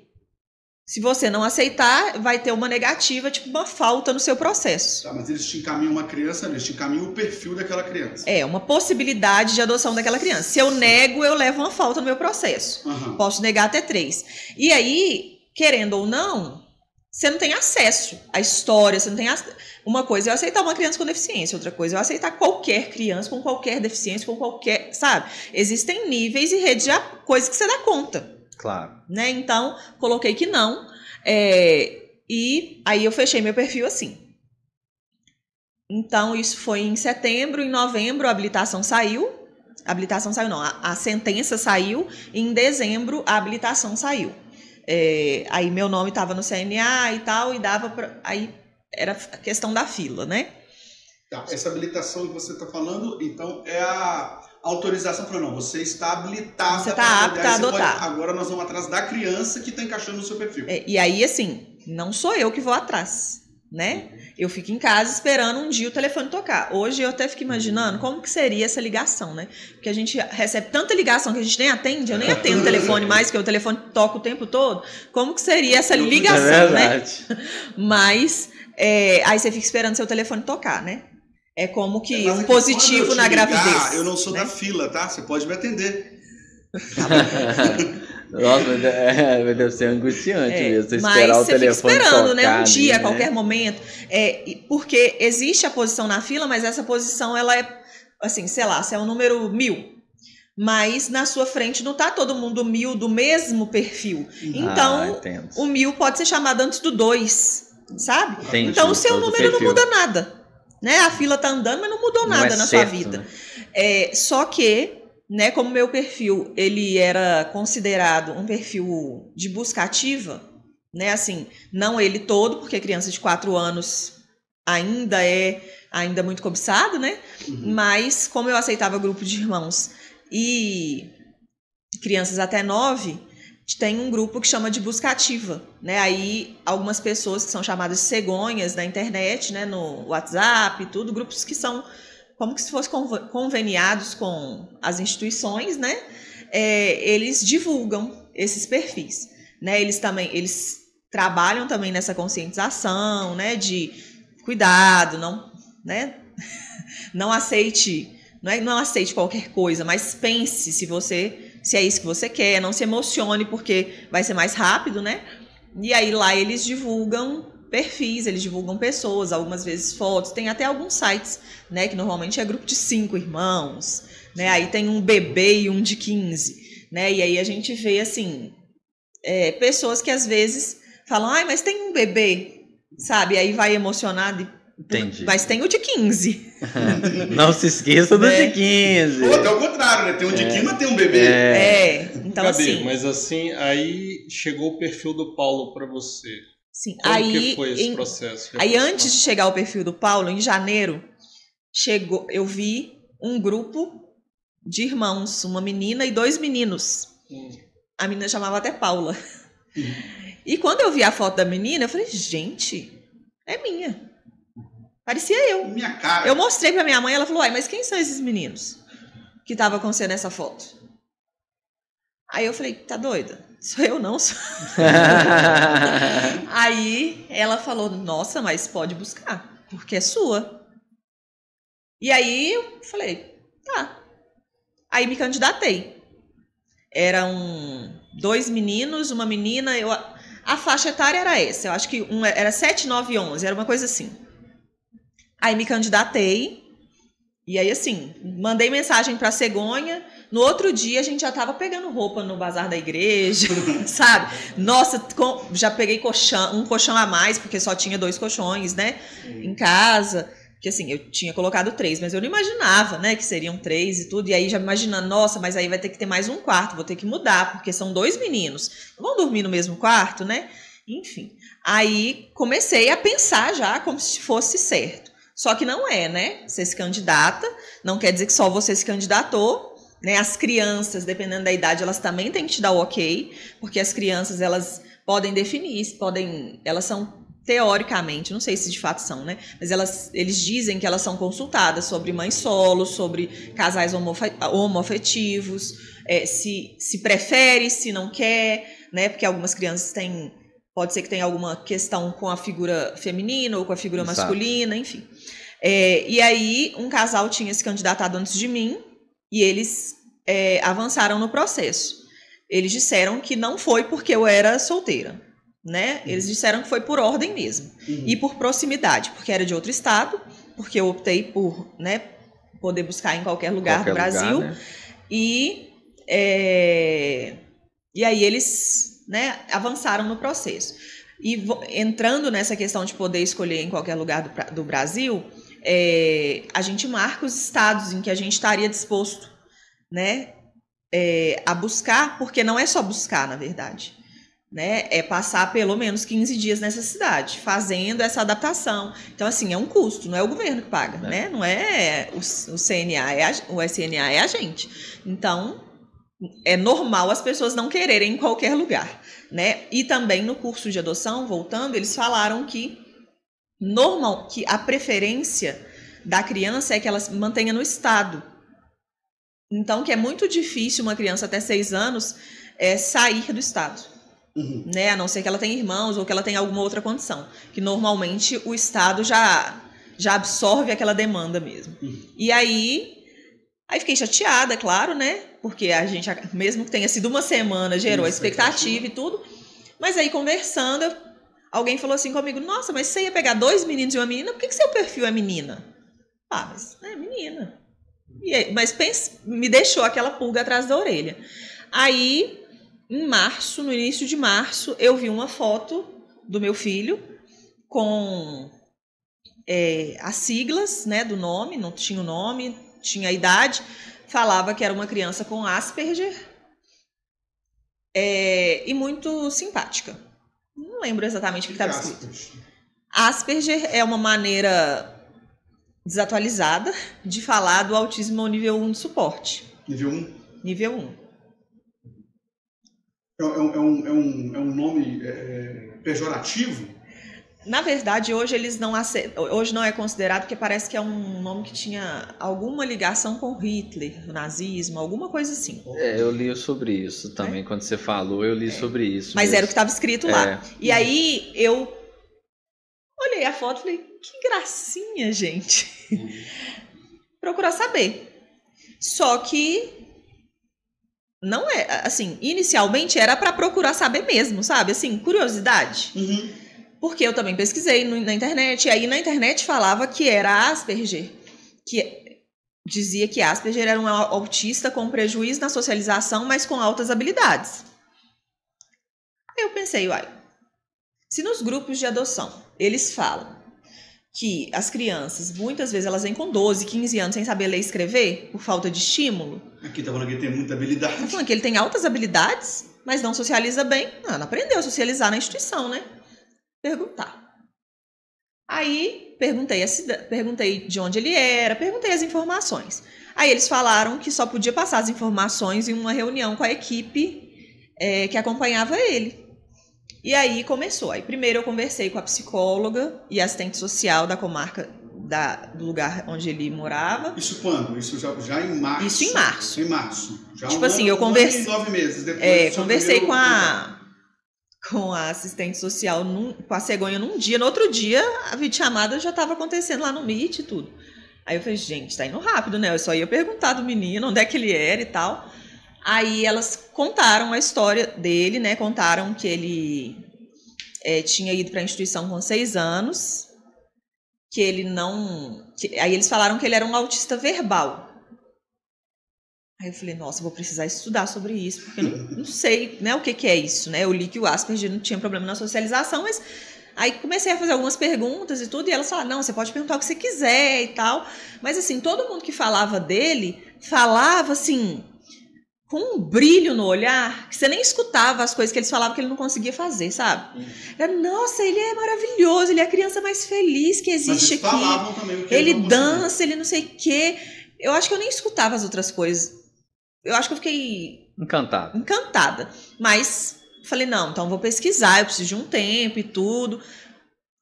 se você não aceitar, vai ter uma negativa, tipo uma falta no seu processo. Tá, mas eles te encaminham uma criança, eles te encaminham o perfil daquela criança. Uma possibilidade de adoção daquela criança. Se eu nego, eu levo uma falta no meu processo. Posso negar até 3. E aí, querendo ou não, você não tem acesso à história, você não tem Uma coisa é eu aceitar uma criança com deficiência, outra coisa é eu aceitar qualquer criança com qualquer deficiência, com qualquer, sabe? Existem níveis e redes de coisas que você dá conta. Claro. Né? Então, coloquei que não. E aí eu fechei meu perfil assim. Então, isso foi em setembro. Em novembro, a habilitação saiu. A habilitação saiu, não. A sentença saiu. E em dezembro, a habilitação saiu. Aí meu nome estava no CNA e tal, e dava pra... Aí era a questão da fila, né? Tá, essa habilitação que você está falando, então, é a autorização para não, você está habilitado. Você está apto a adotar. Agora nós vamos atrás da criança que está encaixando no seu perfil. E aí, assim, não sou eu que vou atrás, né? Eu fico em casa esperando um dia o telefone tocar. Hoje eu até fico imaginando como que seria essa ligação, né? Porque a gente recebe tanta ligação que a gente nem atende, eu nem atendo o telefone mais, porque o telefone toca o tempo todo. Como que seria essa ligação, né? Mas, aí você fica esperando seu telefone tocar, né? É como que um positivo na gravidez. Eu não sou da fila, tá? Você pode me atender. Nossa, deve ser angustiante mesmo. Você esperar o telefone fica esperando, tocar, né? Um dia, né? a qualquer momento. Porque existe a posição na fila, mas essa posição, ela é, assim, sei lá, se é o número 1000. Mas na sua frente não tá todo mundo 1000 do mesmo perfil. Então, o 1000 pode ser chamado antes do 2, sabe? Entendi, então, o seu número não muda nada. Né? A fila tá andando, mas não mudou nada na sua vida. Né? Só que, né, como meu perfil ele era considerado um perfil de busca ativa, né, assim, não ele todo, porque criança de 4 anos ainda é muito cobiçado, né? Mas como eu aceitava grupo de irmãos e crianças até 9, tem um grupo que chama de busca ativa, né? Aí algumas pessoas que são chamadas de cegonhas na internet, né, no WhatsApp, tudo, grupos que são como que se fossem conveniados com as instituições, né? Eles divulgam esses perfis, né? Eles trabalham também nessa conscientização, né? De cuidado, não, né? Não aceite qualquer coisa, mas pense se é isso que você quer, não se emocione porque vai ser mais rápido, né? E aí lá eles divulgam perfis, eles divulgam pessoas, algumas vezes fotos, tem até alguns sites, né, que normalmente é grupo de 5 irmãos, né? Aí tem um bebê e um de 15, né? E aí a gente vê assim, pessoas que às vezes falam, mas tem um bebê, sabe? Aí vai emocionado. Entendi. Mas tem o de 15. Não se esqueça do de 15. Ou até o contrário, né? Tem um de 15, mas tem um bebê. Então Gabi, assim... mas assim, aí chegou o perfil do Paulo para você. Sim, Como que foi esse processo? Aí antes de chegar o perfil do Paulo, em janeiro, eu vi um grupo de irmãos, uma menina e 2 meninos. A menina chamava até Paula. E quando eu vi a foto da menina, eu falei, gente, é minha. Parecia eu. Minha cara. Eu mostrei pra minha mãe, ela falou, mas quem são esses meninos que estavam com você nessa foto? Aí eu falei, tá doida? Sou eu não. Aí ela falou, nossa, mas pode buscar, porque é sua. E aí eu falei, tá. Aí me candidatei. Eram 2 meninos, uma menina. A faixa etária era essa. Eu acho que era 7, 9 e 11. Era uma coisa assim. Aí me candidatei. E aí, assim, mandei mensagem para a cegonha. No outro dia, a gente já tava pegando roupa no bazar da igreja, sabe? Nossa, já peguei um colchão a mais, porque só tinha 2 colchões, né? Em casa. Porque assim, eu tinha colocado 3, mas eu não imaginava, né, que seriam 3 e tudo. E aí já imaginando, nossa, mas aí vai ter que ter mais um quarto, vou ter que mudar, porque são 2 meninos. Não vão dormir no mesmo quarto, né? Enfim. Aí comecei a pensar já como se fosse certo. Só que não é, né? Você se candidata, não quer dizer que só você se candidatou, né? As crianças, dependendo da idade, elas também têm que te dar o ok, porque as crianças, elas podem definir, elas são teoricamente, não sei se de fato são, né? Mas eles dizem que elas são consultadas sobre mães solo, sobre casais homoafetivos, se prefere, se não quer, né? Porque algumas crianças pode ser que tenha alguma questão com a figura feminina ou com a figura masculina, enfim. E aí, um casal tinha se candidatado antes de mim e eles avançaram no processo. Eles disseram que não foi porque eu era solteira. Né? Eles disseram que foi por ordem mesmo. E por proximidade, porque era de outro estado, porque eu optei por, né, poder buscar em qualquer lugar do Brasil. Né? E aí eles, né, avançaram no processo. E entrando nessa questão de poder escolher em qualquer lugar do Brasil, a gente marca os estados em que a gente estaria disposto, né, a buscar, porque não é só buscar, na verdade. Né, é passar pelo menos 15 dias nessa cidade, fazendo essa adaptação. Então, assim, é um custo, não é o governo que paga, né? Não é o CNA, o SNA é a gente. Então, é normal as pessoas não quererem em qualquer lugar, né? E também no curso de adoção, voltando, eles falaram que a preferência da criança é que ela se mantenha no estado. Então, que é muito difícil uma criança até 6 anos sair do estado. Né? A não ser que ela tenha irmãos ou que ela tenha alguma outra condição. Que normalmente o Estado já absorve aquela demanda mesmo. E aí fiquei chateada, claro, né? Porque a gente, mesmo que tenha sido uma semana, gerou a expectativa e tudo. Mas aí conversando, alguém falou assim comigo: nossa, mas você ia pegar 2 meninos e uma menina? Por que seu perfil é menina? Ah, mas é menina. Mas me deixou aquela pulga atrás da orelha. Aí, em março, no início de março, eu vi uma foto do meu filho com as siglas, né, do nome, não tinha o nome, tinha a idade, falava que era uma criança com Asperger e muito simpática. Não lembro exatamente o que estava escrito. Asperger é uma maneira desatualizada de falar do autismo ao nível 1 de suporte. Nível 1? Nível 1. É um nome pejorativo? Na verdade, hoje eles não aceitam, hoje não é considerado, porque parece que é um nome que tinha alguma ligação com Hitler, o nazismo, alguma coisa assim. Eu li sobre isso também, quando você falou, eu li sobre isso. Mas era o que estava escrito lá. E aí eu olhei a foto e falei, que gracinha, gente. Procurar saber. Só que não é, assim, inicialmente era para procurar saber mesmo, sabe? Assim, curiosidade. Porque eu também pesquisei na internet, e aí na internet falava que era Asperger, que dizia que Asperger era um autista com prejuízo na socialização, mas com altas habilidades. Aí eu pensei, se nos grupos de adoção eles falam que as crianças, muitas vezes, elas vêm com 12, 15 anos sem saber ler e escrever, por falta de estímulo. Aqui tá falando que ele tem muita habilidade. Tá falando que ele tem altas habilidades, mas não socializa bem. Não aprendeu a socializar na instituição, né? Perguntar. Aí, perguntei de onde ele era, perguntei as informações. Aí eles falaram que só podia passar as informações em uma reunião com a equipe que acompanhava ele. E aí começou. Aí primeiro eu conversei com a psicóloga e assistente social da comarca do lugar onde ele morava. Isso quando? Isso já em março? Isso em março. Em março. Já tipo assim, eu conversei... 9 meses depois. Conversei com a assistente social, com a cegonha num dia. No outro dia, a videochamada já estava acontecendo lá no Meet e tudo. Aí eu falei, gente, tá indo rápido, né? Eu só ia perguntar do menino onde é que ele era e tal. Aí elas contaram a história dele, né? Contaram que ele tinha ido para a instituição com 6 anos, que ele não... aí eles falaram que ele era um autista verbal. Aí eu falei, nossa, eu vou precisar estudar sobre isso, porque eu não sei, né, o que é isso, né? Eu li que o Asperger não tinha problema na socialização, mas aí comecei a fazer algumas perguntas e tudo, e elas falaram, não, você pode perguntar o que você quiser e tal. Mas assim, todo mundo que falava dele, falava assim, com um brilho no olhar, que você nem escutava as coisas que eles falavam que ele não conseguia fazer, sabe? Nossa, ele é maravilhoso, ele é a criança mais feliz que existe aqui. Falavam também o que ele dança, ele não sei o quê. Eu acho que eu nem escutava as outras coisas. Eu acho que eu fiquei encantada. Mas falei, não, então vou pesquisar, eu preciso de um tempo e tudo.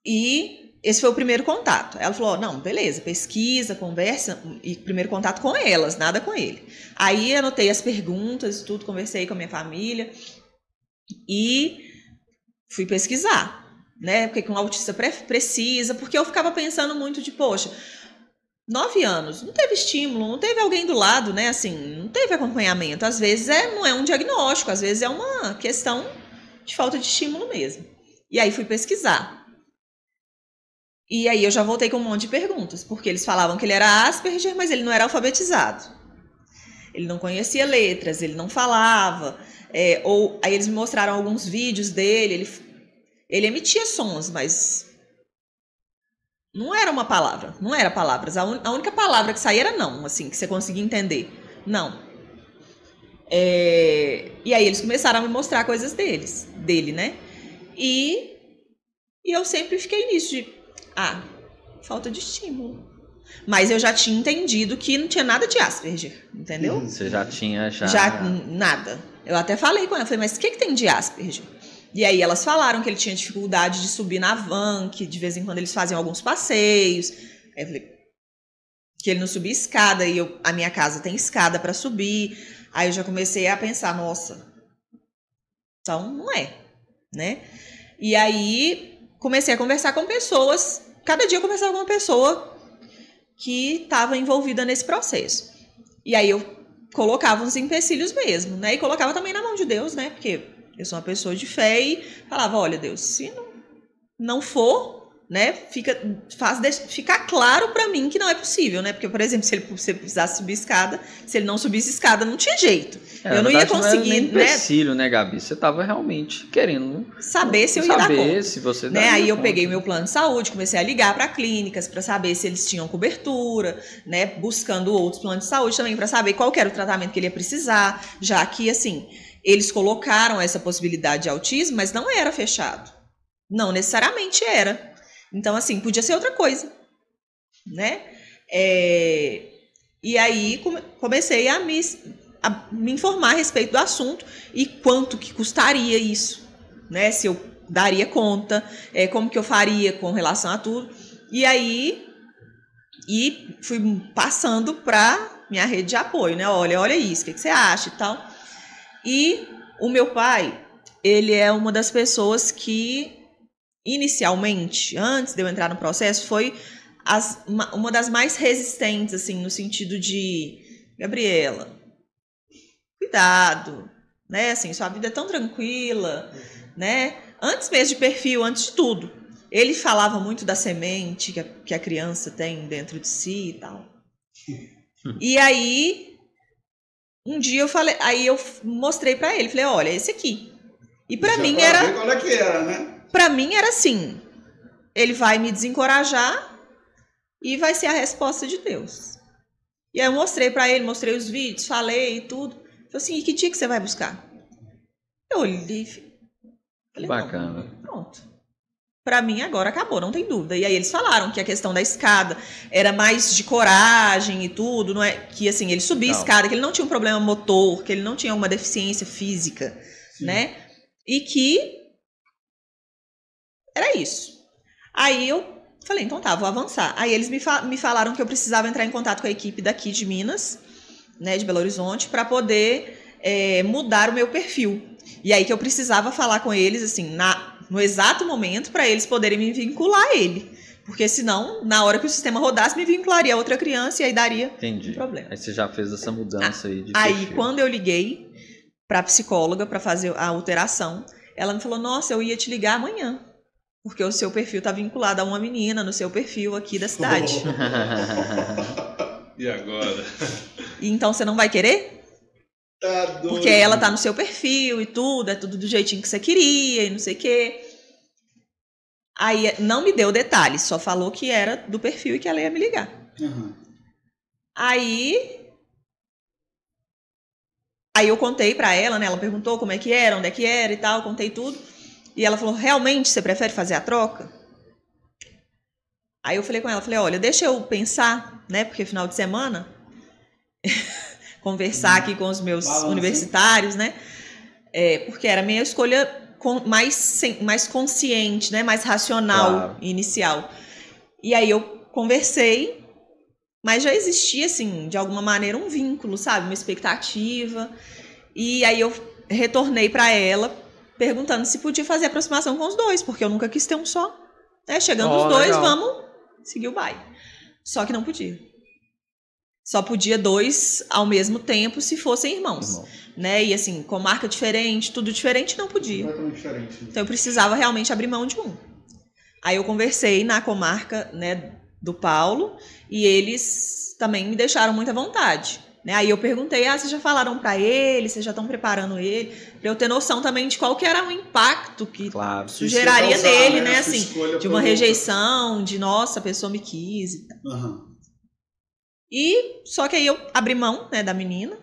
E esse foi o primeiro contato. Ela falou, não, beleza, pesquisa, conversa, e primeiro contato com elas, nada com ele. Aí anotei as perguntas e tudo, conversei com a minha família e fui pesquisar, né? Porque um autista precisa, porque eu ficava pensando muito de, poxa, 9 anos, não teve estímulo, não teve alguém do lado, né? Assim, não teve acompanhamento. Às vezes não é um diagnóstico, às vezes é uma questão de falta de estímulo mesmo. E aí fui pesquisar. E aí eu já voltei com um monte de perguntas, porque eles falavam que ele era Asperger, mas ele não era alfabetizado. Ele não conhecia letras, ele não falava. Aí eles me mostraram alguns vídeos dele, ele emitia sons, mas não era uma palavra, não era palavras. A única palavra que saía era não, assim, que você conseguia entender. Não. E aí eles começaram a me mostrar coisas dele, né? E eu sempre fiquei nisso de, falta de estímulo. Mas eu já tinha entendido que não tinha nada de Asperger, entendeu? Você já tinha, Já nada. Eu até falei com ela, falei, mas o que tem de Asperger? E aí elas falaram que ele tinha dificuldade de subir na van, que de vez em quando eles faziam alguns passeios. Aí eu falei que ele não subia escada, e a minha casa tem escada para subir. Aí eu já comecei a pensar, nossa, então não é, né? E aí comecei a conversar com pessoas, cada dia eu conversava com uma pessoa que estava envolvida nesse processo. E aí eu colocava uns empecilhos mesmo, né? E colocava também na mão de Deus, né? Porque eu sou uma pessoa de fé e falava, olha, Deus, se não for, né? Ficar claro para mim que não é possível, né? Porque, por exemplo, se ele precisasse subir escada, se ele não subisse escada, não tinha jeito. Eu não ia conseguir, não era nem empecilho, né, Gabi? Você estava realmente querendo saber se eu ia dar conta. Se você né? Aí eu peguei meu plano de saúde, comecei a ligar para clínicas para saber se eles tinham cobertura, né? Buscando outros planos de saúde também para saber qual que era o tratamento que ele ia precisar, já que, assim, eles colocaram essa possibilidade de autismo, mas não era fechado. Não necessariamente era. Então, assim, podia ser outra coisa, né? E aí comecei a me informar a respeito do assunto e quanto que custaria isso, né? Se eu daria conta, como que eu faria com relação a tudo. E aí fui passando para minha rede de apoio, né? Olha isso, o que você acha e tal. E o meu pai, ele é uma das pessoas que inicialmente, antes de eu entrar no processo, foi uma das mais resistentes, assim, no sentido de, Gabriela, cuidado, né, assim, sua vida é tão tranquila, né, antes mesmo de perfil, antes de tudo. Ele falava muito da semente que a criança tem dentro de si e tal. E aí, um dia eu mostrei pra ele, falei, olha, esse aqui. E pra mim era... Qual é que era, né? Pra mim era assim, ele vai me desencorajar e vai ser a resposta de Deus. E aí eu mostrei pra ele, mostrei os vídeos, falei e tudo. Falei assim, e que dia que você vai buscar? Eu olhei, falei, bacana. Pronto. Pra mim agora acabou, não tem dúvida. E aí eles falaram que a questão da escada era mais de coragem e tudo, não é que assim, ele subia a escada, que ele não tinha um problema motor, que ele não tinha uma deficiência física, né? E que era isso. Aí eu falei, então tá, vou avançar. Aí eles me falaram que eu precisava entrar em contato com a equipe daqui de Minas, né, de Belo Horizonte, para poder mudar o meu perfil. E aí que eu precisava falar com eles, assim, no exato momento, para eles poderem me vincular a ele. Porque senão, na hora que o sistema rodasse, me vincularia a outra criança e aí daria um problema. Aí você já fez essa mudança aí de perfil. Aí quando eu liguei para a psicóloga para fazer a alteração, ela me falou, nossa, eu ia te ligar amanhã. Porque o seu perfil está vinculado a uma menina no seu perfil aqui da cidade. E agora? E então você não vai querer? Tá doido. Porque ela tá no seu perfil e tudo, é tudo do jeitinho que você queria e não sei o quê. Aí não me deu detalhes, só falou que era do perfil e que ela ia me ligar. Uhum. Aí eu contei pra ela, né? Ela perguntou como é que era, onde é que era e tal, contei tudo. E ela falou, realmente você prefere fazer a troca? Aí eu falei com ela, falei, olha, deixa eu pensar, né? Porque final de semana, conversar aqui com os meus universitários, né? Porque era a minha escolha mais consciente, né? Mais racional, Claro. inicial. E aí eu conversei, mas já existia, assim, de alguma maneira um vínculo, sabe? Uma expectativa. E aí eu retornei pra ela perguntando se podia fazer aproximação com os dois, porque eu nunca quis ter um só. Né? Chegando os dois, legal. vamos seguir o baile. Só que não podia. Só podia 2 ao mesmo tempo se fossem irmãos. Né? E assim, com marca diferente, tudo diferente, não podia. Completamente diferente. Então eu precisava realmente abrir mão de um. Aí eu conversei na comarca, né, do Paulo, e eles também me deixaram muita vontade. Né? Aí eu perguntei, vocês já falaram pra ele, vocês já estão preparando ele? Pra eu ter noção também de qual que era o impacto que Claro. isso geraria nele, né? Sua Assim, escolha de uma pelo- rejeição, de nossa, a pessoa me quis e tal. Aham. E só que aí eu abri mão, né, da menina,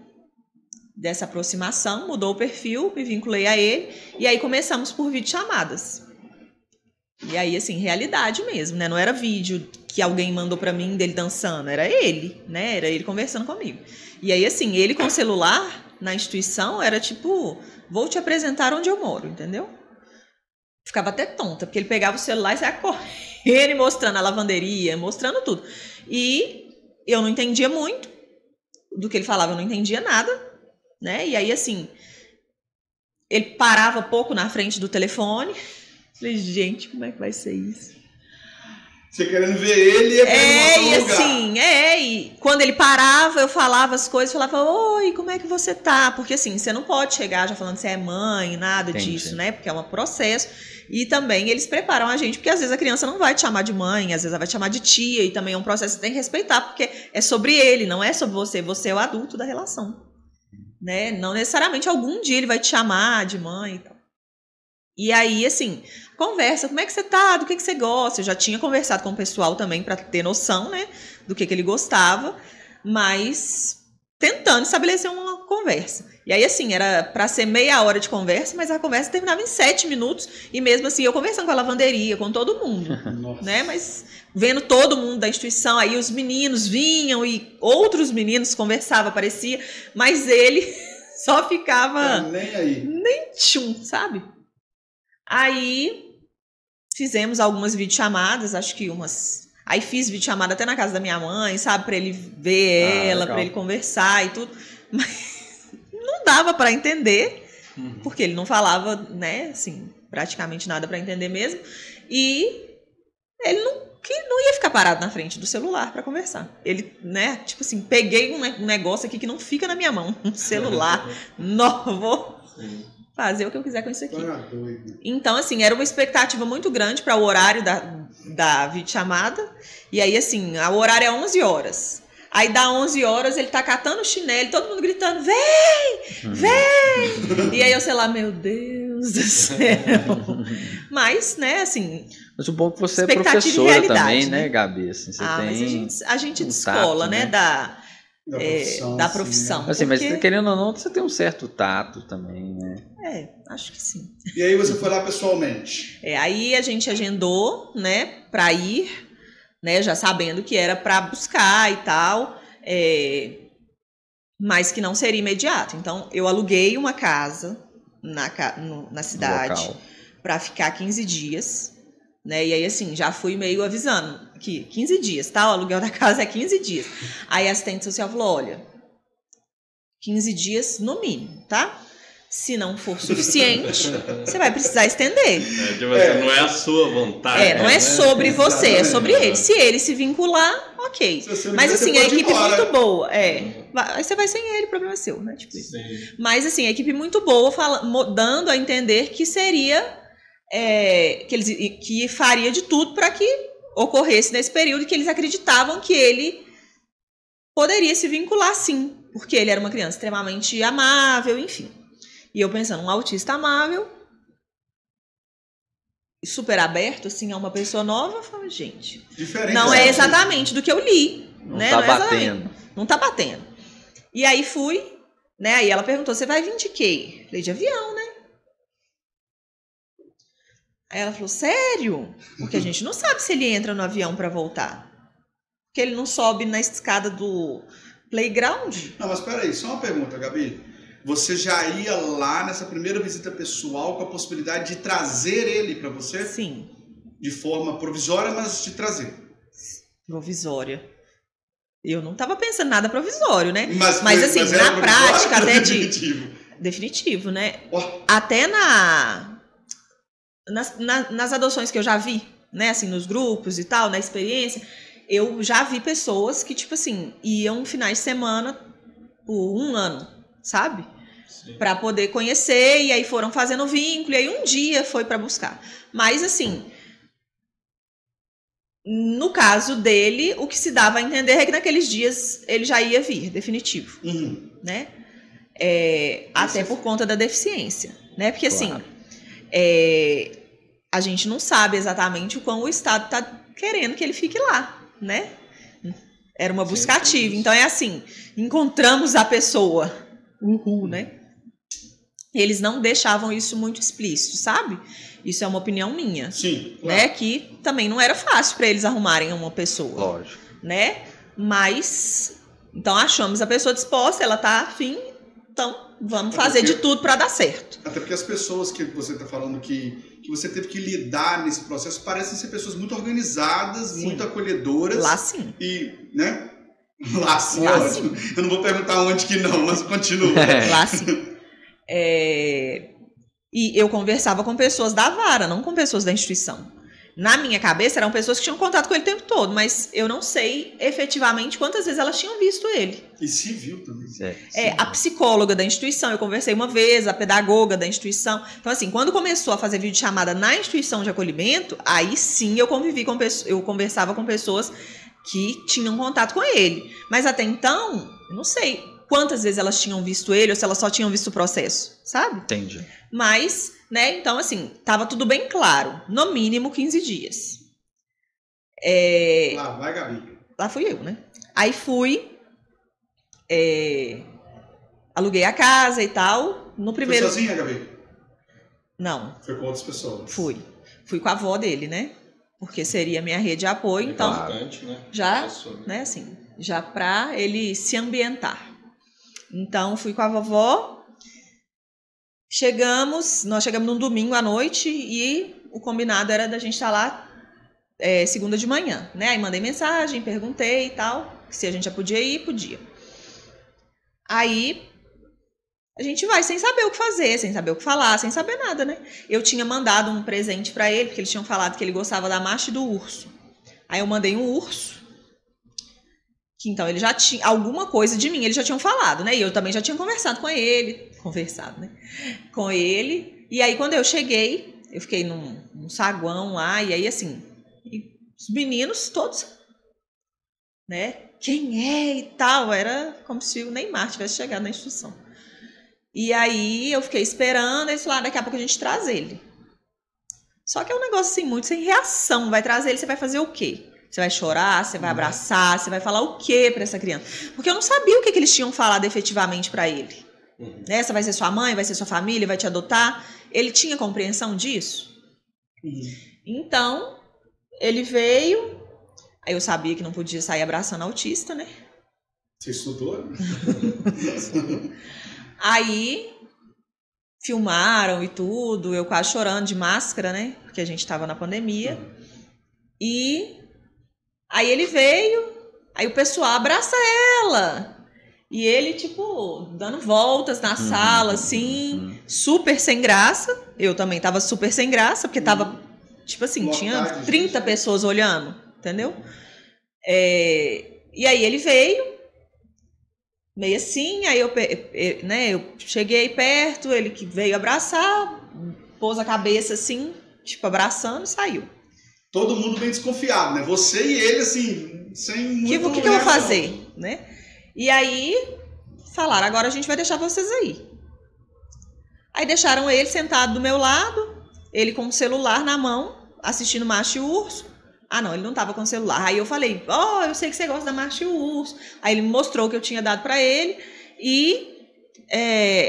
dessa aproximação, mudou o perfil, me vinculei a ele, e aí começamos por videochamadas. E aí, assim, realidade mesmo, né? Não era vídeo que alguém mandou pra mim dele dançando, era ele, né? Era ele conversando comigo. E aí, assim, ele com o celular na instituição era tipo, vou te apresentar onde eu moro, entendeu? Ficava até tonta, porque ele pegava o celular e saia correndo e mostrando a lavanderia, mostrando tudo. E eu não entendia muito do que ele falava, eu não entendia nada, né? E aí, assim, ele parava pouco na frente do telefone. Falei, gente, como é que vai ser isso? Você querendo ver ele e E assim, e quando ele parava, eu falava as coisas, falava, oi, como é que você tá? Porque assim, você não pode chegar já falando que você é mãe, nada Entendi. disso, né? Porque é um processo. E também eles preparam a gente, porque às vezes a criança não vai te chamar de mãe, às vezes ela vai te chamar de tia, e também é um processo que você tem que respeitar, porque é sobre ele, não é sobre você, você é o adulto da relação. Né? Não necessariamente algum dia ele vai te chamar de mãe e tal. E aí, assim, conversa, como é que você tá, do que você gosta? Eu já tinha conversado com o pessoal também para ter noção, né, do que ele gostava, mas tentando estabelecer uma conversa. E aí, assim, era para ser meia hora de conversa, mas a conversa terminava em 7 minutos, e mesmo assim, eu conversando com a lavanderia, com todo mundo, né, mas vendo todo mundo da instituição, aí os meninos vinham e outros meninos conversavam, parecia, mas ele só ficava... Nem aí. Nem tchum, sabe? Aí fizemos algumas videochamadas, acho que umas. Aí fiz videochamada até na casa da minha mãe, sabe? Pra ele ver ela, legal. pra ele conversar e tudo. Mas não dava pra entender, porque ele não falava, né? Assim, praticamente nada pra entender mesmo. E ele não ia ficar parado na frente do celular pra conversar. Ele, né? Tipo assim, peguei um negócio aqui que não fica na minha mão. Um celular novo. Fazer o que eu quiser com isso aqui. Tá doido. Então, assim, era uma expectativa muito grande para o horário da videochamada. E aí, assim, o horário é 11 horas. Aí dá 11 horas, ele tá catando o chinelo, todo mundo gritando, vem, vem! E aí eu, sei lá, meu Deus do céu. Mas, né, assim... Mas o bom é que você é Expectativa e professora realidade, também, né? né, Gabi? Assim, você tem mas a gente um descola, tato, né, né? da profissão. Assim, mas porque- querendo ou não, você tem um certo tato também, né? acho que sim. E aí você foi lá pessoalmente. Aí a gente agendou, né, para ir, né, já sabendo que era para buscar e tal, mas que não seria imediato. Então, eu aluguei uma casa na cidade Local. para ficar 15 dias, né, e aí assim, já fui meio avisando que 15 dias, tá? O aluguel da casa é 15 dias. Aí a assistente social falou, olha, 15 dias no mínimo, tá? Se não for suficiente, você vai precisar estender. Não é a sua vontade. Não é né? sobre você, é Exatamente. sobre ele. Se ele se vincular, ok. Se você não Mas quiser, assim, você a pode ir equipe embora. muito boa. Aí você vai sem ele, o problema é seu, né? Tipo isso. Sim. Mas assim, a equipe muito boa, dando a entender que seria... que faria de tudo para que ocorresse nesse período, que eles acreditavam que ele poderia se vincular sim, porque ele era uma criança extremamente amável, enfim. E eu pensando, um autista amável, super aberto, assim, a uma pessoa nova, eu falo, gente, Diferente, não é exatamente do que eu li. Não né? tá Não é batendo. Não tá batendo. E aí fui, né? Aí ela perguntou, você vai vir de quê? Falei, de avião, né? Aí ela falou, sério? Porque a gente não sabe se ele entra no avião pra voltar. Porque ele não sobe na escada do playground. Não, mas peraí, só uma pergunta, Gabi. Você já ia lá nessa primeira visita pessoal com a possibilidade de trazer ele pra você? Sim. De forma provisória, mas de trazer. Provisória. Eu não tava pensando nada provisório, né? Mas assim, mas na prática, até de... definitivo. Definitivo, né? Oh. Até nas adoções que eu já vi, né? Assim, nos grupos e tal, na experiência, eu já vi pessoas que, tipo assim, iam finais de semana por 1 ano, sabe? Para poder conhecer, e aí foram fazendo vínculo, e aí um dia foi para buscar. Mas, assim, no caso dele, o que se dava a entender é que naqueles dias ele já ia vir, definitivo, né? Até por conta da deficiência, né? Porque, Claro. assim, a gente não sabe exatamente o quão o Estado está querendo que ele fique lá, né? Era uma busca ativa. Então, é assim, encontramos a pessoa, né? Eles não deixavam isso muito explícito, sabe? Isso é uma opinião minha. Sim, claro. Né? Que também não era fácil para eles arrumarem uma pessoa. Lógico. Né? Mas, então achamos a pessoa disposta, ela tá afim, então vamos fazer de tudo para dar certo. Até porque as pessoas que você está falando que você teve que lidar nesse processo parecem ser pessoas muito organizadas, Sim. muito acolhedoras. Lá sim. E, né? Lá sim, Lá ótimo. Eu não vou perguntar onde que não, mas continua. Lá sim. E eu conversava com pessoas da vara, não com pessoas da instituição. Na minha cabeça, eram pessoas que tinham contato com ele o tempo todo, mas eu não sei efetivamente quantas vezes elas tinham visto ele. E se viu também. A psicóloga da instituição, eu conversei uma vez, a pedagoga da instituição. Então, assim, quando começou a fazer videochamada na instituição de acolhimento, aí sim eu conversava com pessoas que tinham contato com ele. Mas até então, eu não sei quantas vezes elas tinham visto ele ou se elas só tinham visto o processo, sabe? Entendi. Mas, né, então assim, tava tudo bem claro. No mínimo 15 dias. Lá vai, Gabi. Lá fui eu, né? Aí fui, aluguei a casa e tal. No primeiro... Foi sozinha, Gabi? Não. Foi com outras pessoas? Fui com a avó dele, né? Porque seria minha rede de apoio, então... Importante, né? Já, né, assim, já pra ele se ambientar. Então, fui com a vovó... Nós chegamos num domingo à noite e o combinado era da gente estar lá segunda de manhã, né? Aí mandei mensagem, perguntei e tal, se a gente já podia ir, podia. Aí a gente vai sem saber o que fazer, sem saber o que falar, sem saber nada, né? Eu tinha mandado um presente pra ele, porque eles tinham falado que ele gostava da marcha e do urso. Aí eu mandei um urso, que então ele já tinha alguma coisa de mim, eles já tinham falado, né? E eu também já tinha conversado com ele, com ele. E aí quando eu cheguei, eu fiquei num saguão lá, e aí assim, os meninos todos, né? Quem é e tal, era como se o Neymar tivesse chegado na instituição. E aí eu fiquei esperando, eles falaram, daqui a pouco a gente traz ele. Só que é um negócio assim, muito sem reação, vai trazer ele, você vai fazer o quê? Você vai chorar, você vai abraçar, você vai falar o quê para essa criança? Porque eu não sabia o que eles tinham falado efetivamente para ele. Essa vai ser sua mãe, vai ser sua família, vai te adotar. Ele tinha compreensão disso? Então, ele veio. Aí eu sabia que não podia sair abraçando autista, né? Você estudou? Aí, filmaram e tudo, eu quase chorando de máscara, né? Porque a gente tava na pandemia. E aí ele veio, aí o pessoal abraça ela. E ele, tipo, dando voltas na sala, assim, super sem graça. Eu também tava super sem graça, porque tava, tipo assim, tinha 30 pessoas olhando, entendeu? E aí ele veio, meio assim, aí eu cheguei perto, ele que veio abraçar, pôs a cabeça assim, tipo, abraçando e saiu. Todo mundo bem desconfiado, né? Você e ele, assim, sem muito... O que eu vou fazer, né? E aí, falaram, agora a gente vai deixar vocês aí. Aí deixaram ele sentado do meu lado, ele com o celular na mão, assistindo Macho e o Urso. Ah, não, ele não tava com o celular. Aí eu falei, eu sei que você gosta da Macho e o Urso. Aí ele me mostrou o que eu tinha dado pra ele e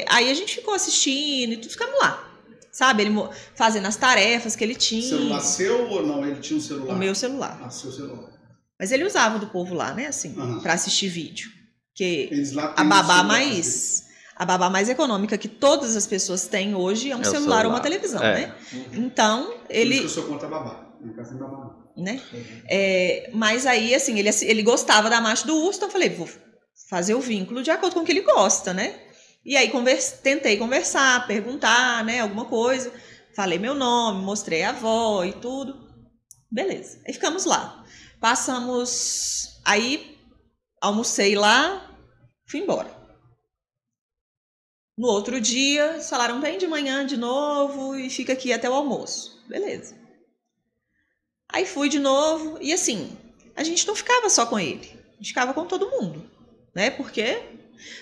aí a gente ficou assistindo e tudo, ficamos lá. Sabe, ele fazendo as tarefas que ele tinha. Celular seu ou não? Ele tinha um celular? O meu celular. Ah, seu celular. Mas ele usava do povo lá, né, assim, pra assistir vídeo. Porque Eles lá a têm babá um celular, a babá mais econômica que todas as pessoas têm hoje é um celular ou uma televisão, né? Então, ele... Por isso que eu sou contra a babá. Não quero ser babá. Né? Mas aí, assim, ele gostava da Macho do Urso, então eu falei, vou fazer o vínculo de acordo com o que ele gosta, né? E aí tentei conversar, perguntar, né, alguma coisa. Falei meu nome, mostrei a avó e tudo. Beleza. Aí ficamos lá. Passamos... Aí, almocei lá, fui embora. No outro dia, eles falaram, vem de manhã de novo e fica aqui até o almoço. Beleza. Aí fui de novo e assim, a gente não ficava só com ele. A gente ficava com todo mundo, né? Porque,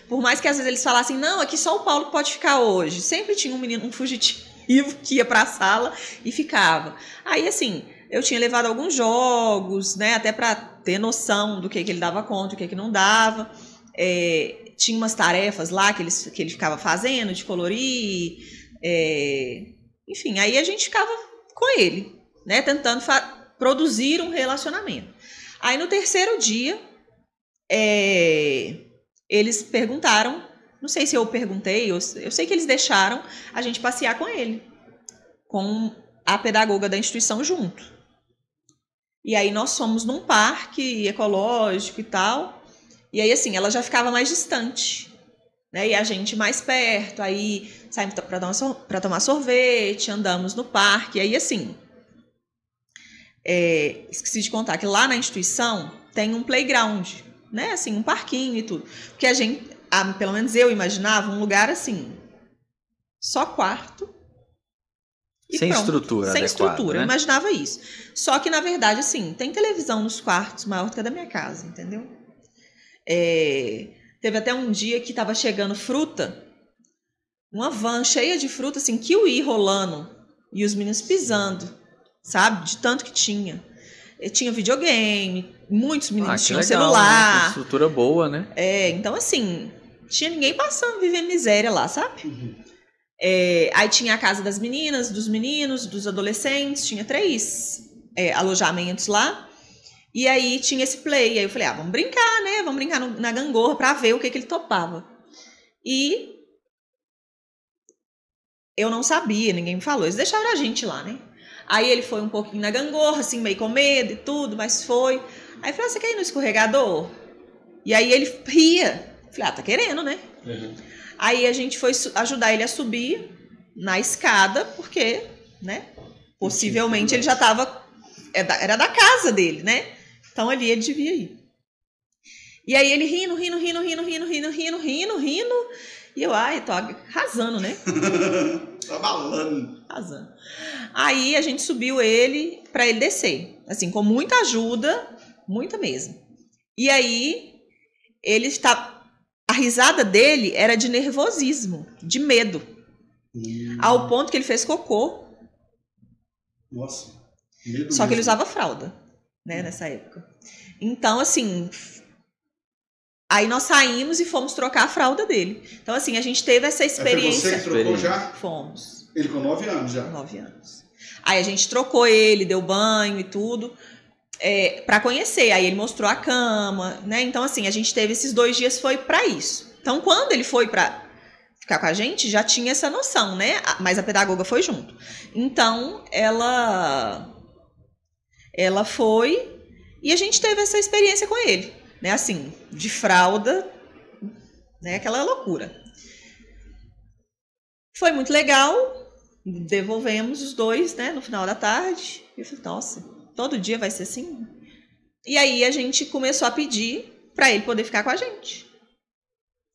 por mais que às vezes eles falassem, não, aqui só o Paulo pode ficar hoje. Sempre tinha um menino, um fugitivo que ia pra sala e ficava. Aí assim, eu tinha levado alguns jogos, né? Até pra ter noção do que ele dava conta, o que não dava. Tinha umas tarefas lá que ele ficava fazendo, de colorir. Enfim, aí a gente ficava com ele, né? Tentando produzir um relacionamento. Aí no terceiro dia, eles perguntaram, não sei se eu perguntei, eu sei que eles deixaram a gente passear com ele, com a pedagoga da instituição junto. E aí nós fomos num parque ecológico e tal, e aí assim, ela já ficava mais distante, né? E a gente mais perto, aí saímos para tomar sorvete, andamos no parque, e aí assim... esqueci de contar que lá na instituição tem um playground, né? Assim, um parquinho e tudo. Porque a gente, pelo menos eu imaginava um lugar assim, só quarto. E sem pronto. Estrutura sem adequada, estrutura, né? eu imaginava isso. Só que, na verdade, assim, tem televisão nos quartos maior do que a da minha casa, entendeu? Teve até um dia que estava chegando fruta, uma van cheia de fruta, assim, kiwi rolando, e os meninos pisando, sabe? De tanto que tinha. Tinha videogame, muitos meninos tinham legal, celular. né? Estrutura boa, né? Então, assim, tinha ninguém passando, vivendo miséria lá, sabe? Aí tinha a casa das meninas, dos meninos, dos adolescentes, tinha 3 alojamentos lá. E aí tinha esse play. Aí eu falei, vamos brincar, né? Vamos brincar na gangorra pra ver o que ele topava. E eu não sabia, ninguém me falou. Eles deixaram a gente lá, né? Aí ele foi um pouquinho na gangorra, assim, meio com medo e tudo, mas foi. Aí eu falei, você quer ir no escorregador? E aí ele ria. Eu falei, tá querendo, né? Uhum. Aí a gente foi ajudar ele a subir na escada, porque, né? Possivelmente ele já estava... Era da casa dele, né? Então ali ele devia ir. E aí ele rindo. E eu, tô arrasando, né? Tá balando. Arrasando. Aí a gente subiu ele para ele descer. Assim, com muita ajuda, muita mesmo. E aí ele está... A risada dele era de nervosismo, de medo. Ao ponto que ele fez cocô. Nossa. Medo só que mesmo. ele usava fralda, né, nessa época. Então, assim... Aí nós saímos e fomos trocar a fralda dele. Então, assim, a gente teve essa experiência. Foi você que trocou já? Fomos. Ele com 9 anos já? 9 anos. Aí a gente trocou ele, deu banho e tudo, pra conhecer. Aí ele mostrou a cama, né? Então, assim, a gente teve esses 2 dias, foi pra isso. Então, quando ele foi pra ficar com a gente, já tinha essa noção, né? Mas a pedagoga foi junto. Então, ela foi e a gente teve essa experiência com ele. Né, assim, de fralda, né, aquela loucura. Foi muito legal, devolvemos os 2, né, no final da tarde. Eu falei, nossa, todo dia vai ser assim? E aí a gente começou a pedir para ele poder ficar com a gente.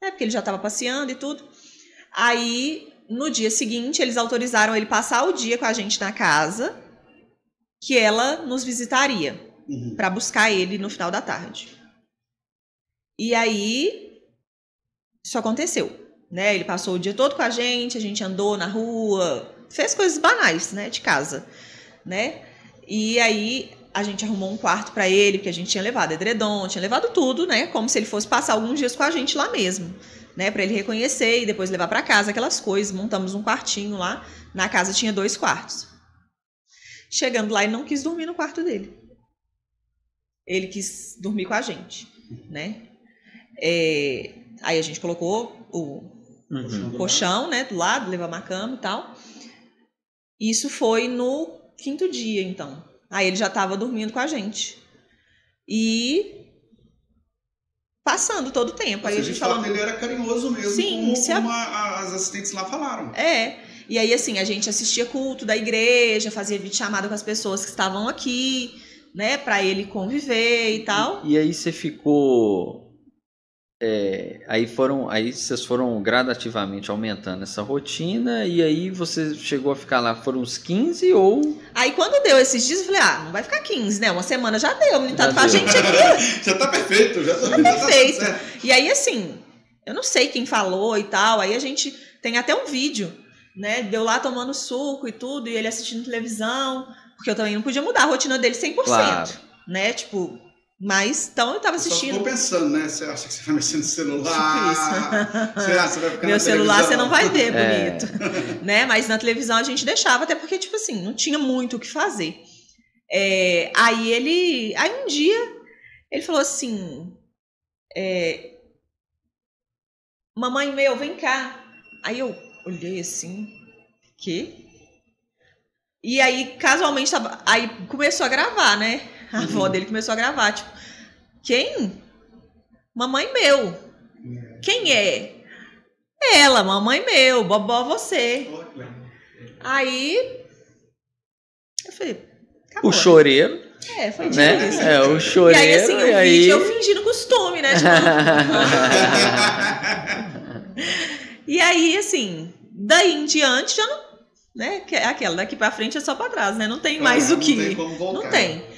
Porque ele já estava passeando e tudo. Aí, no dia seguinte, eles autorizaram ele passar o dia com a gente na casa, que ela nos visitaria, para buscar ele no final da tarde. E aí, isso aconteceu, né? Ele passou o dia todo com a gente andou na rua, fez coisas banais, né, de casa, né? E aí a gente arrumou um quarto para ele, porque a gente tinha levado edredom, tinha levado tudo, né? Como se ele fosse passar alguns dias com a gente lá mesmo, né? Para ele reconhecer e depois levar para casa aquelas coisas. Montamos um quartinho lá. Na casa tinha 2 quartos. Chegando lá, ele não quis dormir no quarto dele. Ele quis dormir com a gente, né? Aí a gente colocou o colchão, né, do lado, levamos a cama e tal. Isso foi no 5º dia, então. Aí ele já estava dormindo com a gente. E passando todo o tempo. Aí a gente falando... ele era carinhoso mesmo, sim, como as assistentes lá falaram. E aí, assim, a gente assistia culto da igreja, fazia videochamada com as pessoas que estavam aqui, né, para ele conviver e tal. E aí você ficou... aí vocês foram gradativamente aumentando essa rotina, e aí você chegou a ficar lá, foram uns 15 ou... Aí quando deu esses dias, eu falei, não vai ficar 15, né? Uma semana já deu, o menino tá com a gente aqui. Já tá perfeito, já tá perfeito. E aí, assim, eu não sei quem falou e tal, aí a gente tem até um vídeo, né? Deu lá tomando suco e tudo, e ele assistindo televisão, porque eu também não podia mudar a rotina dele 100%, claro, né? Tipo... Mas, então eu tava assistindo. Só ficou pensando, né? Você acha que você vai mexer no celular? Você vai ficar Meu celular você não vai ver, bonito. Né? Mas na televisão a gente deixava, até porque, tipo assim, não tinha muito o que fazer. Aí um dia, ele falou assim: mamãe meu, vem cá. Aí eu olhei assim, quê? E aí, casualmente, aí começou a gravar, né? A avó dele começou a gravar, tipo, quem? Mamãe meu. Quem é? Ela, mamãe meu, bobó você. Aí, eu falei, acabou, o choreiro. Né? Foi tipo né? isso. O choreiro. E aí, assim, o vídeo eu fingindo costume, né? Tipo... E aí, assim, daí em diante já não, né? Que é aquela, daqui pra frente é só pra trás, né? Não tem mais o que... Não tem como voltar. Não tem.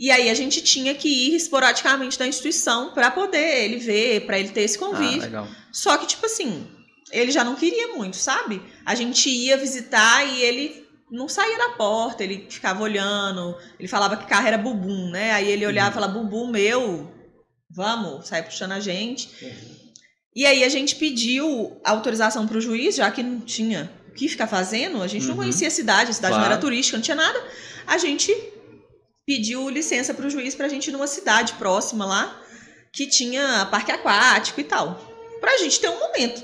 E aí a gente tinha que ir esporadicamente na instituição para poder ele ver, para ele ter esse convívio. Legal. Só que, tipo assim, ele já não queria muito, sabe? A gente ia visitar e ele não saía da porta, ele ficava olhando, ele falava que carro era bubum, né? Aí ele olhava e falava, bubum meu, vamos, sai puxando a gente. E aí a gente pediu autorização para o juiz, já que não tinha o que ficar fazendo, a gente não conhecia a cidade Claro. não era turística, não tinha nada. A gente pediu licença para o juiz para a gente ir numa cidade próxima lá, que tinha parque aquático e tal. Pra gente ter um momento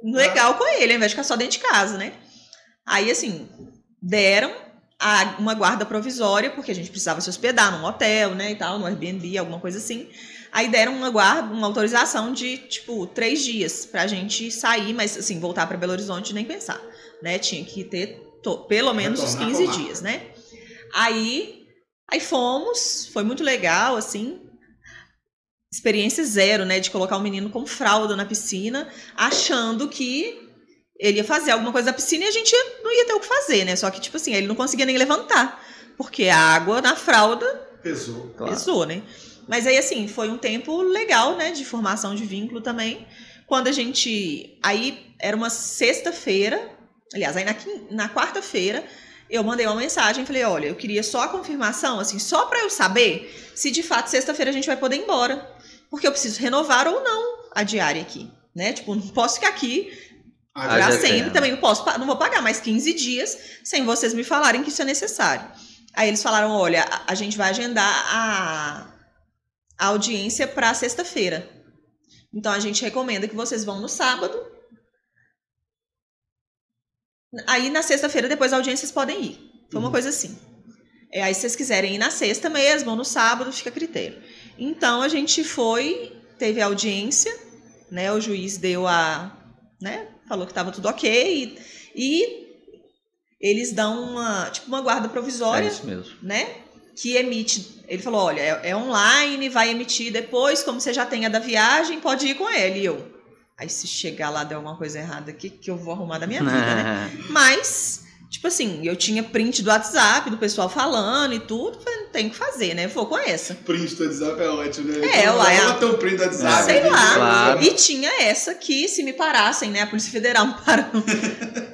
legal com ele, ao invés de ficar só dentro de casa, né? Aí, assim, deram uma guarda provisória, porque a gente precisava se hospedar num hotel, né, e tal, no Airbnb, alguma coisa assim. Aí deram uma autorização de, tipo, 3 dias pra gente sair, mas, assim, voltar pra Belo Horizonte nem pensar, né? Tinha que ter pelo menos uns 15 dias, né? Aí fomos, foi muito legal, assim, experiência zero, né, de colocar o menino com fralda na piscina, achando que ele ia fazer alguma coisa da piscina e a gente não ia ter o que fazer, né, só que, tipo assim, ele não conseguia nem levantar, porque a água na fralda pesou, né, mas aí, assim, foi um tempo legal, né, de formação de vínculo também, quando a gente, aí era uma sexta-feira, aliás, aí na quarta-feira, eu mandei uma mensagem, falei, olha, eu queria só a confirmação, assim, só pra eu saber se de fato sexta-feira a gente vai poder ir embora. Porque eu preciso renovar ou não a diária aqui, né? Tipo, não posso ficar aqui pra sempre, também não vou pagar mais 15 dias sem vocês me falarem que isso é necessário. Aí eles falaram, olha, a gente vai agendar a audiência pra sexta-feira. Então a gente recomenda que vocês vão no sábado. Aí na sexta-feira, depois da audiência, vocês podem ir. Foi uma coisa assim. Aí se vocês quiserem ir na sexta mesmo, ou no sábado, fica a critério. Então a gente foi, teve a audiência, né? O juiz deu né? Falou que estava tudo ok. E eles dão uma guarda provisória. É isso mesmo. Né? Que emite. Ele falou, olha, é online, vai emitir depois, como você já tem a da viagem, pode ir com ele. E aí se chegar lá der alguma coisa errada, o que eu vou arrumar da minha vida, né? Mas, Tipo assim, eu tinha print do WhatsApp, do pessoal falando e tudo, falei, tem que fazer, né? Vou com essa. Print do WhatsApp é ótimo, né? Uai. Ela tem um print do WhatsApp. Sei lá. Claro. E tinha essa que, se me parassem, né? A Polícia Federal me parou.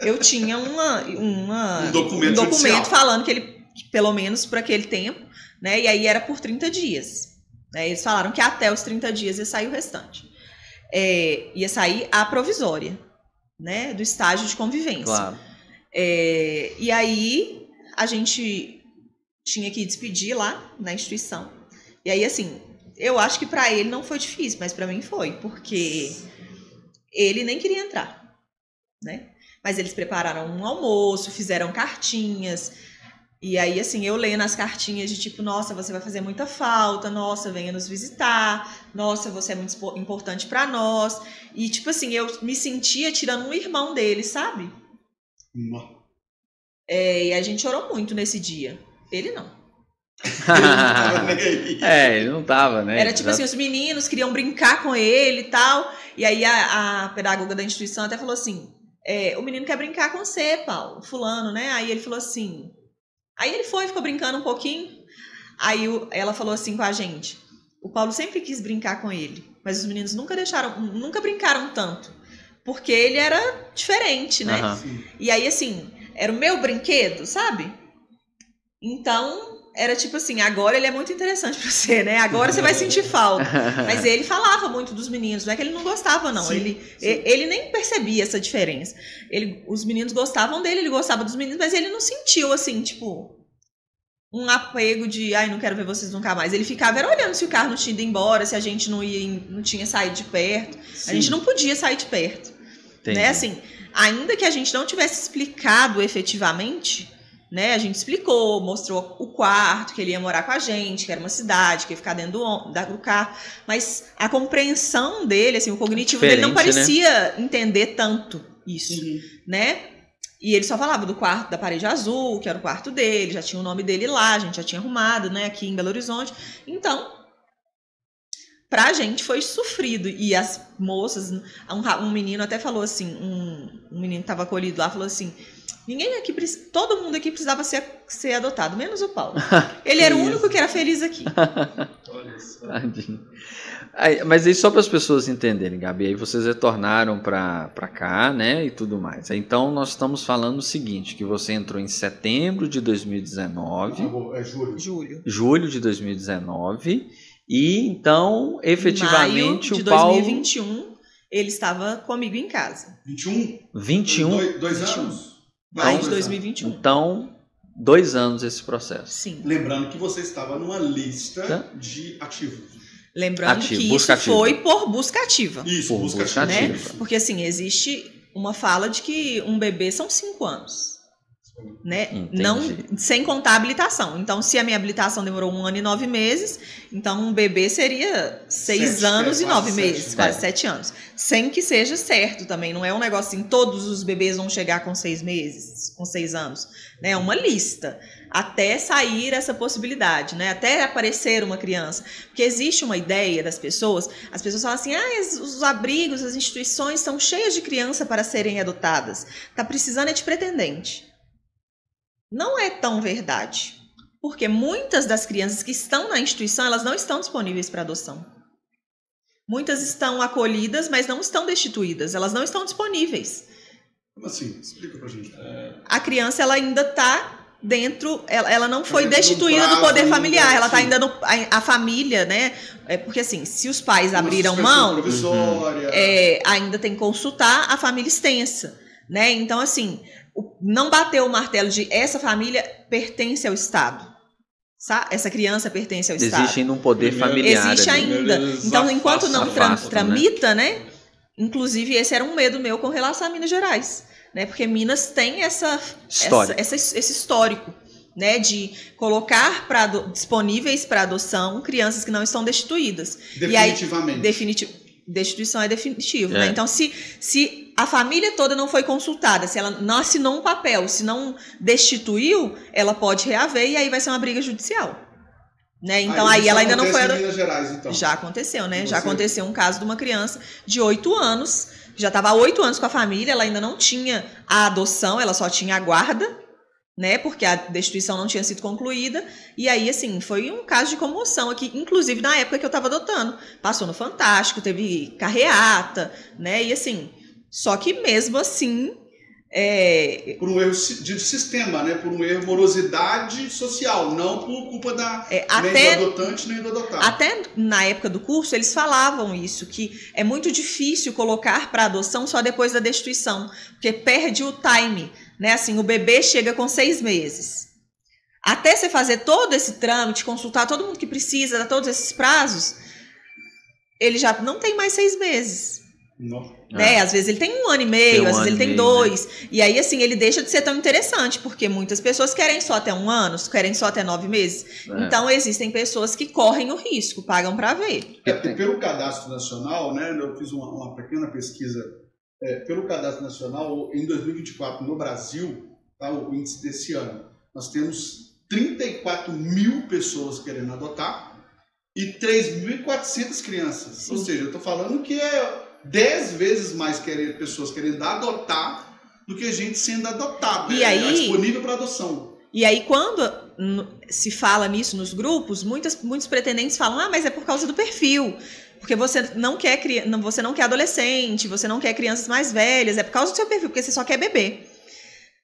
Eu tinha um documento falando que ele, pelo menos por aquele tempo, né? E aí era por 30 dias. Né? Eles falaram que até os 30 dias ia sair o restante. Ia sair a provisória, né? Do estágio de convivência. Claro. E aí a gente tinha que despedir lá na instituição. E aí, assim, eu acho que para ele não foi difícil, mas para mim foi, porque ele nem queria entrar, né? Mas eles prepararam um almoço, fizeram cartinhas. E aí, assim, eu lendo as cartinhas de tipo, nossa, você vai fazer muita falta, nossa, venha nos visitar, nossa, você é muito importante para nós. E, tipo assim, eu me sentia tirando um irmão dele, sabe? E a gente chorou muito nesse dia. Ele não. Ele não tava, né? Era tipo assim, os meninos queriam brincar com ele e tal. E aí a pedagoga da instituição até falou assim, o menino quer brincar com você, Paulo, fulano, né? Aí ele falou assim... Aí ele ficou brincando um pouquinho. Aí ela falou assim com a gente, o Paulo sempre quis brincar com ele, mas os meninos nunca brincaram tanto. Porque ele era diferente, né? Uhum. E aí, assim, era o meu brinquedo, sabe? Então, era tipo assim, agora ele é muito interessante pra você, né? Agora você vai sentir falta. Mas ele falava muito dos meninos, não é que ele não gostava, não. Ele nem percebia essa diferença. Os meninos gostavam dele, ele gostava dos meninos, mas ele não sentiu, assim, tipo... um apego de, não quero ver vocês nunca mais. Ele ficava olhando se o carro não tinha ido embora, se a gente não tinha saído de perto. Sim. A gente não podia sair de perto. Né? Assim, ainda que a gente não tivesse explicado efetivamente, né? A gente explicou, mostrou o quarto, que ele ia morar com a gente, que era uma cidade, que ia ficar dentro do carro. Mas a compreensão dele, assim, o cognitivo dele não parecia entender tanto isso, né? E ele só falava do quarto da parede azul, que era o quarto dele, já tinha o nome dele lá, a gente já tinha arrumado, né, aqui em Belo Horizonte. Então, pra gente foi sofrido. E as moças, um menino até falou assim, um menino que estava acolhido lá, falou assim, todo mundo aqui precisava ser adotado, menos o Paulo. Ele era o único que era feliz aqui. Olha só. Mas aí só para as pessoas entenderem, Gabi, aí vocês retornaram para cá, né, e tudo mais. Então nós estamos falando o seguinte, que você entrou em setembro de 2019. Julho de 2019. E então, efetivamente, maio de o Paulo... 2021, ele estava comigo em casa. 21? Dois anos? Maio de 2021. Então, 2 anos esse processo. Sim. Lembrando que você estava numa lista de ativos. Lembrando que isso foi por busca ativa. Isso, por busca ativa. Né? Porque assim, existe uma fala de que um bebê são 5 anos. Né? Não, sem contar a habilitação. Então, se a minha habilitação demorou 1 ano e 9 meses, então um bebê seria 6 anos e 9 meses, quase 7 anos. Sem que seja certo também. Não é um negócio assim, todos os bebês vão chegar com 6 meses, com 6 anos. Né? É uma lista. Até sair essa possibilidade, né? Até aparecer uma criança. Porque existe uma ideia das pessoas, as pessoas falam assim, os abrigos, as instituições estão cheias de crianças para serem adotadas. Tá precisando de pretendente. Não é tão verdade. Porque muitas das crianças que estão na instituição, elas não estão disponíveis para adoção. Muitas estão acolhidas, mas não estão destituídas. Elas não estão disponíveis. Como assim? Explica pra gente. A criança, ela ainda está dentro, ela não foi destituída do poder familiar, ela está ainda a família, né? Porque assim, se os pais abriram mão, ainda tem que consultar a família extensa, né? Então assim, não bateu o martelo de essa família pertence ao Estado. Essa criança pertence ao Estado. Existe ainda um poder familiar. Existe ainda. Então, enquanto não tramita, né? Inclusive, esse era um medo meu com relação a Minas Gerais. Né? Porque Minas tem esse histórico, né? De colocar disponíveis para adoção crianças que não estão destituídas. Definitivamente. E aí, destituição é definitivo. Né? Então, se a família toda não foi consultada, se ela não assinou um papel, se não destituiu, ela pode reaver e aí vai ser uma briga judicial. Né? Então, aí ela ainda não foi... Em Minas Gerais, então. Já aconteceu, né? Já aconteceu um caso de uma criança de 8 anos, já estava há 8 anos com a família, ela ainda não tinha a adoção, ela só tinha a guarda, né? Porque a destituição não tinha sido concluída. E aí, assim, foi um caso de comoção aqui, inclusive na época que eu estava adotando. Passou no Fantástico, teve carreata, né? E assim, só que mesmo assim... Por um erro de sistema, né? Por um erro de morosidade social, não por culpa nem do adotante nem do adotado. Até na época do curso eles falavam isso, que é muito difícil colocar para adoção só depois da destituição, porque perde o time, né? Assim, o bebê chega com 6 meses. Até você fazer todo esse trâmite, consultar todo mundo que precisa, dar todos esses prazos, ele já não tem mais 6 meses. Né? Às vezes ele tem 1 ano e meio, às vezes ele tem 2. Né? E aí, assim, ele deixa de ser tão interessante, porque muitas pessoas querem só até 1 ano, querem só até 9 meses. Então, existem pessoas que correm o risco, pagam para ver. Pelo Cadastro Nacional, né? Eu fiz uma pequena pesquisa. Pelo Cadastro Nacional, em 2024, no Brasil, tá, o índice desse ano, nós temos 34 mil pessoas querendo adotar e 3.400 crianças. Sim. Ou seja, eu estou falando que 10 vezes mais pessoas querendo adotar do que gente sendo adotada. E aí, disponível para adoção. E aí, quando se fala nisso nos grupos, muitos pretendentes falam, mas é por causa do perfil. Porque você não quer adolescente, você não quer crianças mais velhas, é por causa do seu perfil, porque você só quer bebê.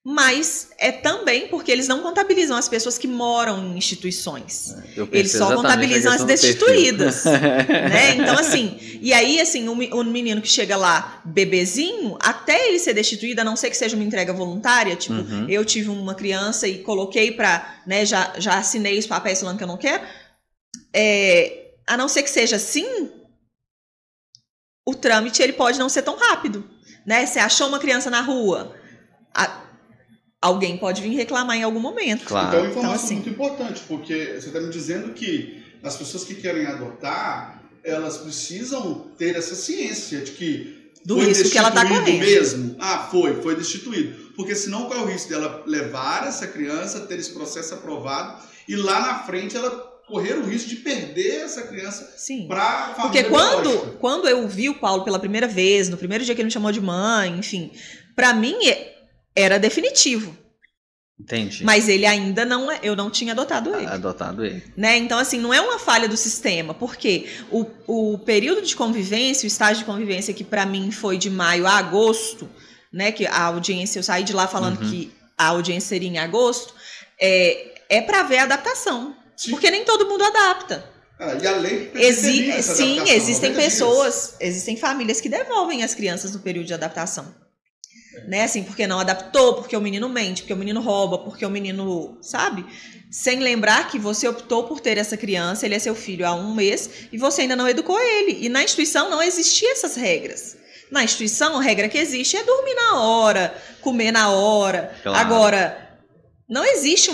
Mas é também porque eles não contabilizam as pessoas que moram em instituições. Eles só contabilizam as destituídas. Né? Então, assim, e aí, assim, o menino que chega lá, bebezinho, até ele ser destituído, a não ser que seja uma entrega voluntária, tipo, eu tive uma criança e coloquei pra, né, já assinei os papéis falando que eu não quero, a não ser que seja assim, o trâmite ele pode não ser tão rápido. Né? Você achou uma criança na rua, alguém pode vir reclamar em algum momento. Claro. Então, informação muito importante, porque você está me dizendo que as pessoas que querem adotar, elas precisam ter essa ciência de que do risco que ela está correndo mesmo. Foi destituído. Porque senão corre o risco dela levar essa criança, ter esse processo aprovado, e lá na frente ela correr o risco de perder essa criança para a família. Porque quando eu vi o Paulo pela primeira vez, no primeiro dia que ele me chamou de mãe, enfim, para mim era definitivo. Entendi. Mas ele ainda eu não tinha adotado ele. Né? Então, assim, não é uma falha do sistema, porque o período de convivência, o estágio de convivência, que para mim foi de maio a agosto, né? Que a audiência, eu saí de lá falando que a audiência seria em agosto, é para ver a adaptação. Sim. Porque nem todo mundo adapta. E a lei existem famílias que devolvem as crianças no período de adaptação. Né? Assim, porque não adaptou, porque o menino mente, porque o menino rouba, porque o menino, sabe? Sem lembrar que você optou por ter essa criança, ele é seu filho há 1 mês e você ainda não educou ele. E na instituição não existiam essas regras. Na instituição, a regra que existe é dormir na hora, comer na hora. Claro. Agora, não existe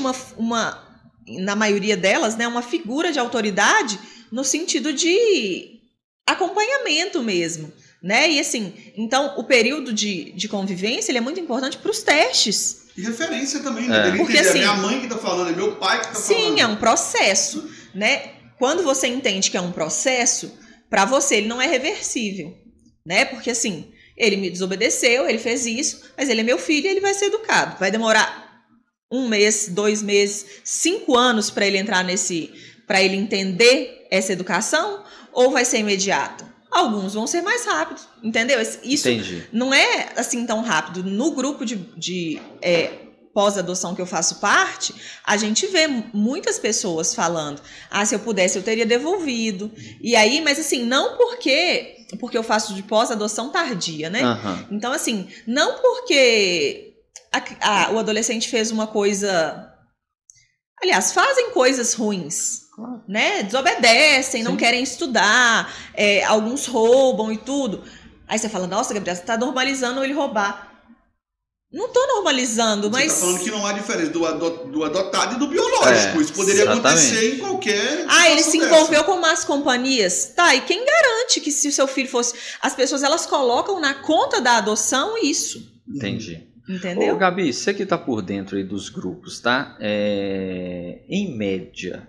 na maioria delas, né, uma figura de autoridade no sentido de acompanhamento mesmo. Né? E assim, então o período de convivência ele é muito importante para os testes. E referência também, né? Porque assim, é minha mãe que está falando, é meu pai que está falando. Sim, é um processo. Né? Quando você entende que é um processo, para você ele não é reversível. Né? Porque assim, ele me desobedeceu, ele fez isso, mas ele é meu filho e ele vai ser educado. Vai demorar 1 mês, 2 meses, 5 anos para ele entrar para ele entender essa educação, ou vai ser imediato? Alguns vão ser mais rápidos, entendeu? Isso Entendi. Não é assim tão rápido. No grupo de pós-adoção que eu faço parte, a gente vê muitas pessoas falando, se eu pudesse eu teria devolvido. E aí, mas assim, não porque eu faço de pós-adoção tardia, né? Então assim, não porque o adolescente fez uma coisa... Aliás, fazem coisas ruins. Né? Desobedecem, Sim. não querem estudar, alguns roubam e tudo. Aí você fala, nossa, Gabriela, você está normalizando ele roubar. Não estou normalizando, mas... Você está falando que não há diferença do adotado e do biológico. Isso poderia acontecer em qualquer... ele se envolveu com más companhias. Tá, e quem garante que se o seu filho fosse... As pessoas, elas colocam na conta da adoção isso. Entendi. Entendeu? Ô, Gabi, você que está por dentro aí dos grupos, tá? Em média,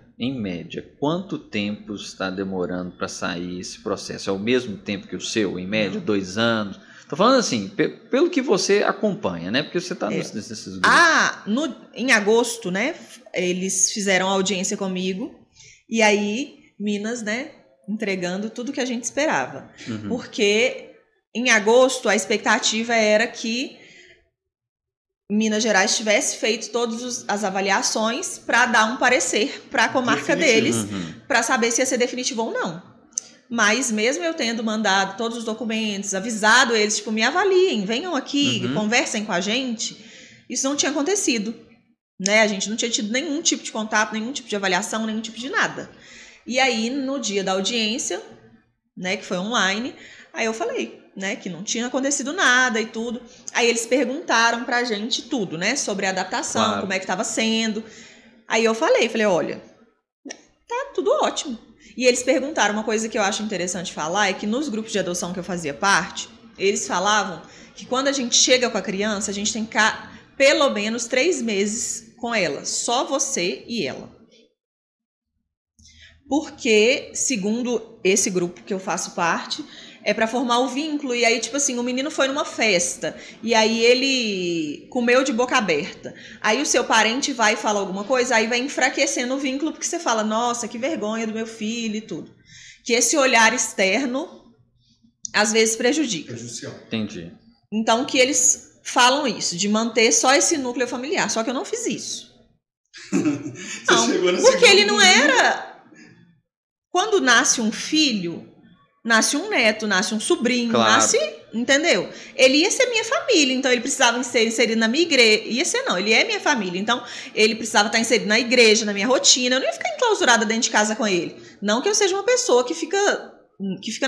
quanto tempo está demorando para sair esse processo? É o mesmo tempo que o seu, em média, 2 anos? Estou Tô falando assim, pelo que você acompanha, né? Porque você tá nesses grupos. Em agosto, né? Eles fizeram audiência comigo. E aí, Minas, né? Entregando tudo que a gente esperava. Uhum. Porque em agosto a expectativa era que Minas Gerais tivesse feito todas as avaliações para dar um parecer para a comarca deles, para saber se ia ser definitivo ou não. Mas mesmo eu tendo mandado todos os documentos, avisado eles, tipo, me avaliem, venham aqui, conversem com a gente, isso não tinha acontecido. Né? A gente não tinha tido nenhum tipo de contato, nenhum tipo de avaliação, nenhum tipo de nada. E aí, no dia da audiência, né, que foi online, aí eu falei, né, que não tinha acontecido nada e tudo. Aí eles perguntaram pra gente tudo, né, sobre a adaptação, como é que estava sendo. Aí eu falei, olha, tá tudo ótimo. E eles perguntaram, uma coisa que eu acho interessante falar, é que nos grupos de adoção que eu fazia parte, eles falavam que quando a gente chega com a criança, a gente tem que ficar pelo menos 3 meses com ela, só você e ela. Porque, segundo esse grupo que eu faço parte, é para formar o vínculo. E aí, tipo assim, o menino foi numa festa, e aí ele comeu de boca aberta. Aí o seu parente vai e fala alguma coisa, aí vai enfraquecendo o vínculo, porque você fala, nossa, que vergonha do meu filho e tudo. Que esse olhar externo, às vezes, prejudica. Entendi. Então, que eles falam isso, de manter só esse núcleo familiar. Só que eu não fiz isso. Não, porque ele não era... Quando nasce um filho, nasce um neto, nasce um sobrinho, nasce... Entendeu? Ele ia ser minha família, então ele precisava ser inserido na minha igreja. Ia ser não, ele é minha família. Então, ele precisava estar inserido na igreja, na minha rotina. Eu não ia ficar enclausurada dentro de casa com ele. Não que eu seja uma pessoa que fica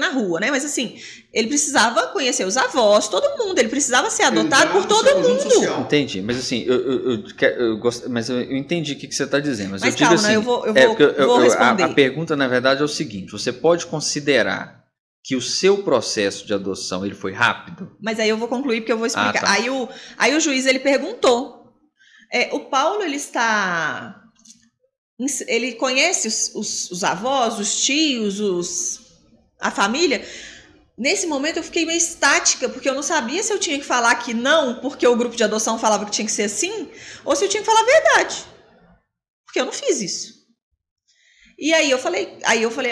na rua, né? Mas assim, ele precisava conhecer os avós, todo mundo, ele precisava ser adotado por todo mundo. Social. Entendi, mas assim, mas eu entendi o que você está dizendo. Mas eu calma, digo assim, eu vou responder. A pergunta, na verdade, é o seguinte: você pode considerar que o seu processo de adoção ele foi rápido? Mas aí eu vou concluir porque eu vou explicar. Tá. Aí o juiz ele perguntou. O Paulo ele conhece os avós, os tios, a família. Nesse momento eu fiquei meio estática, porque eu não sabia se eu tinha que falar que não, porque o grupo de adoção falava que tinha que ser assim, ou se eu tinha que falar a verdade. Porque eu não fiz isso. E aí eu falei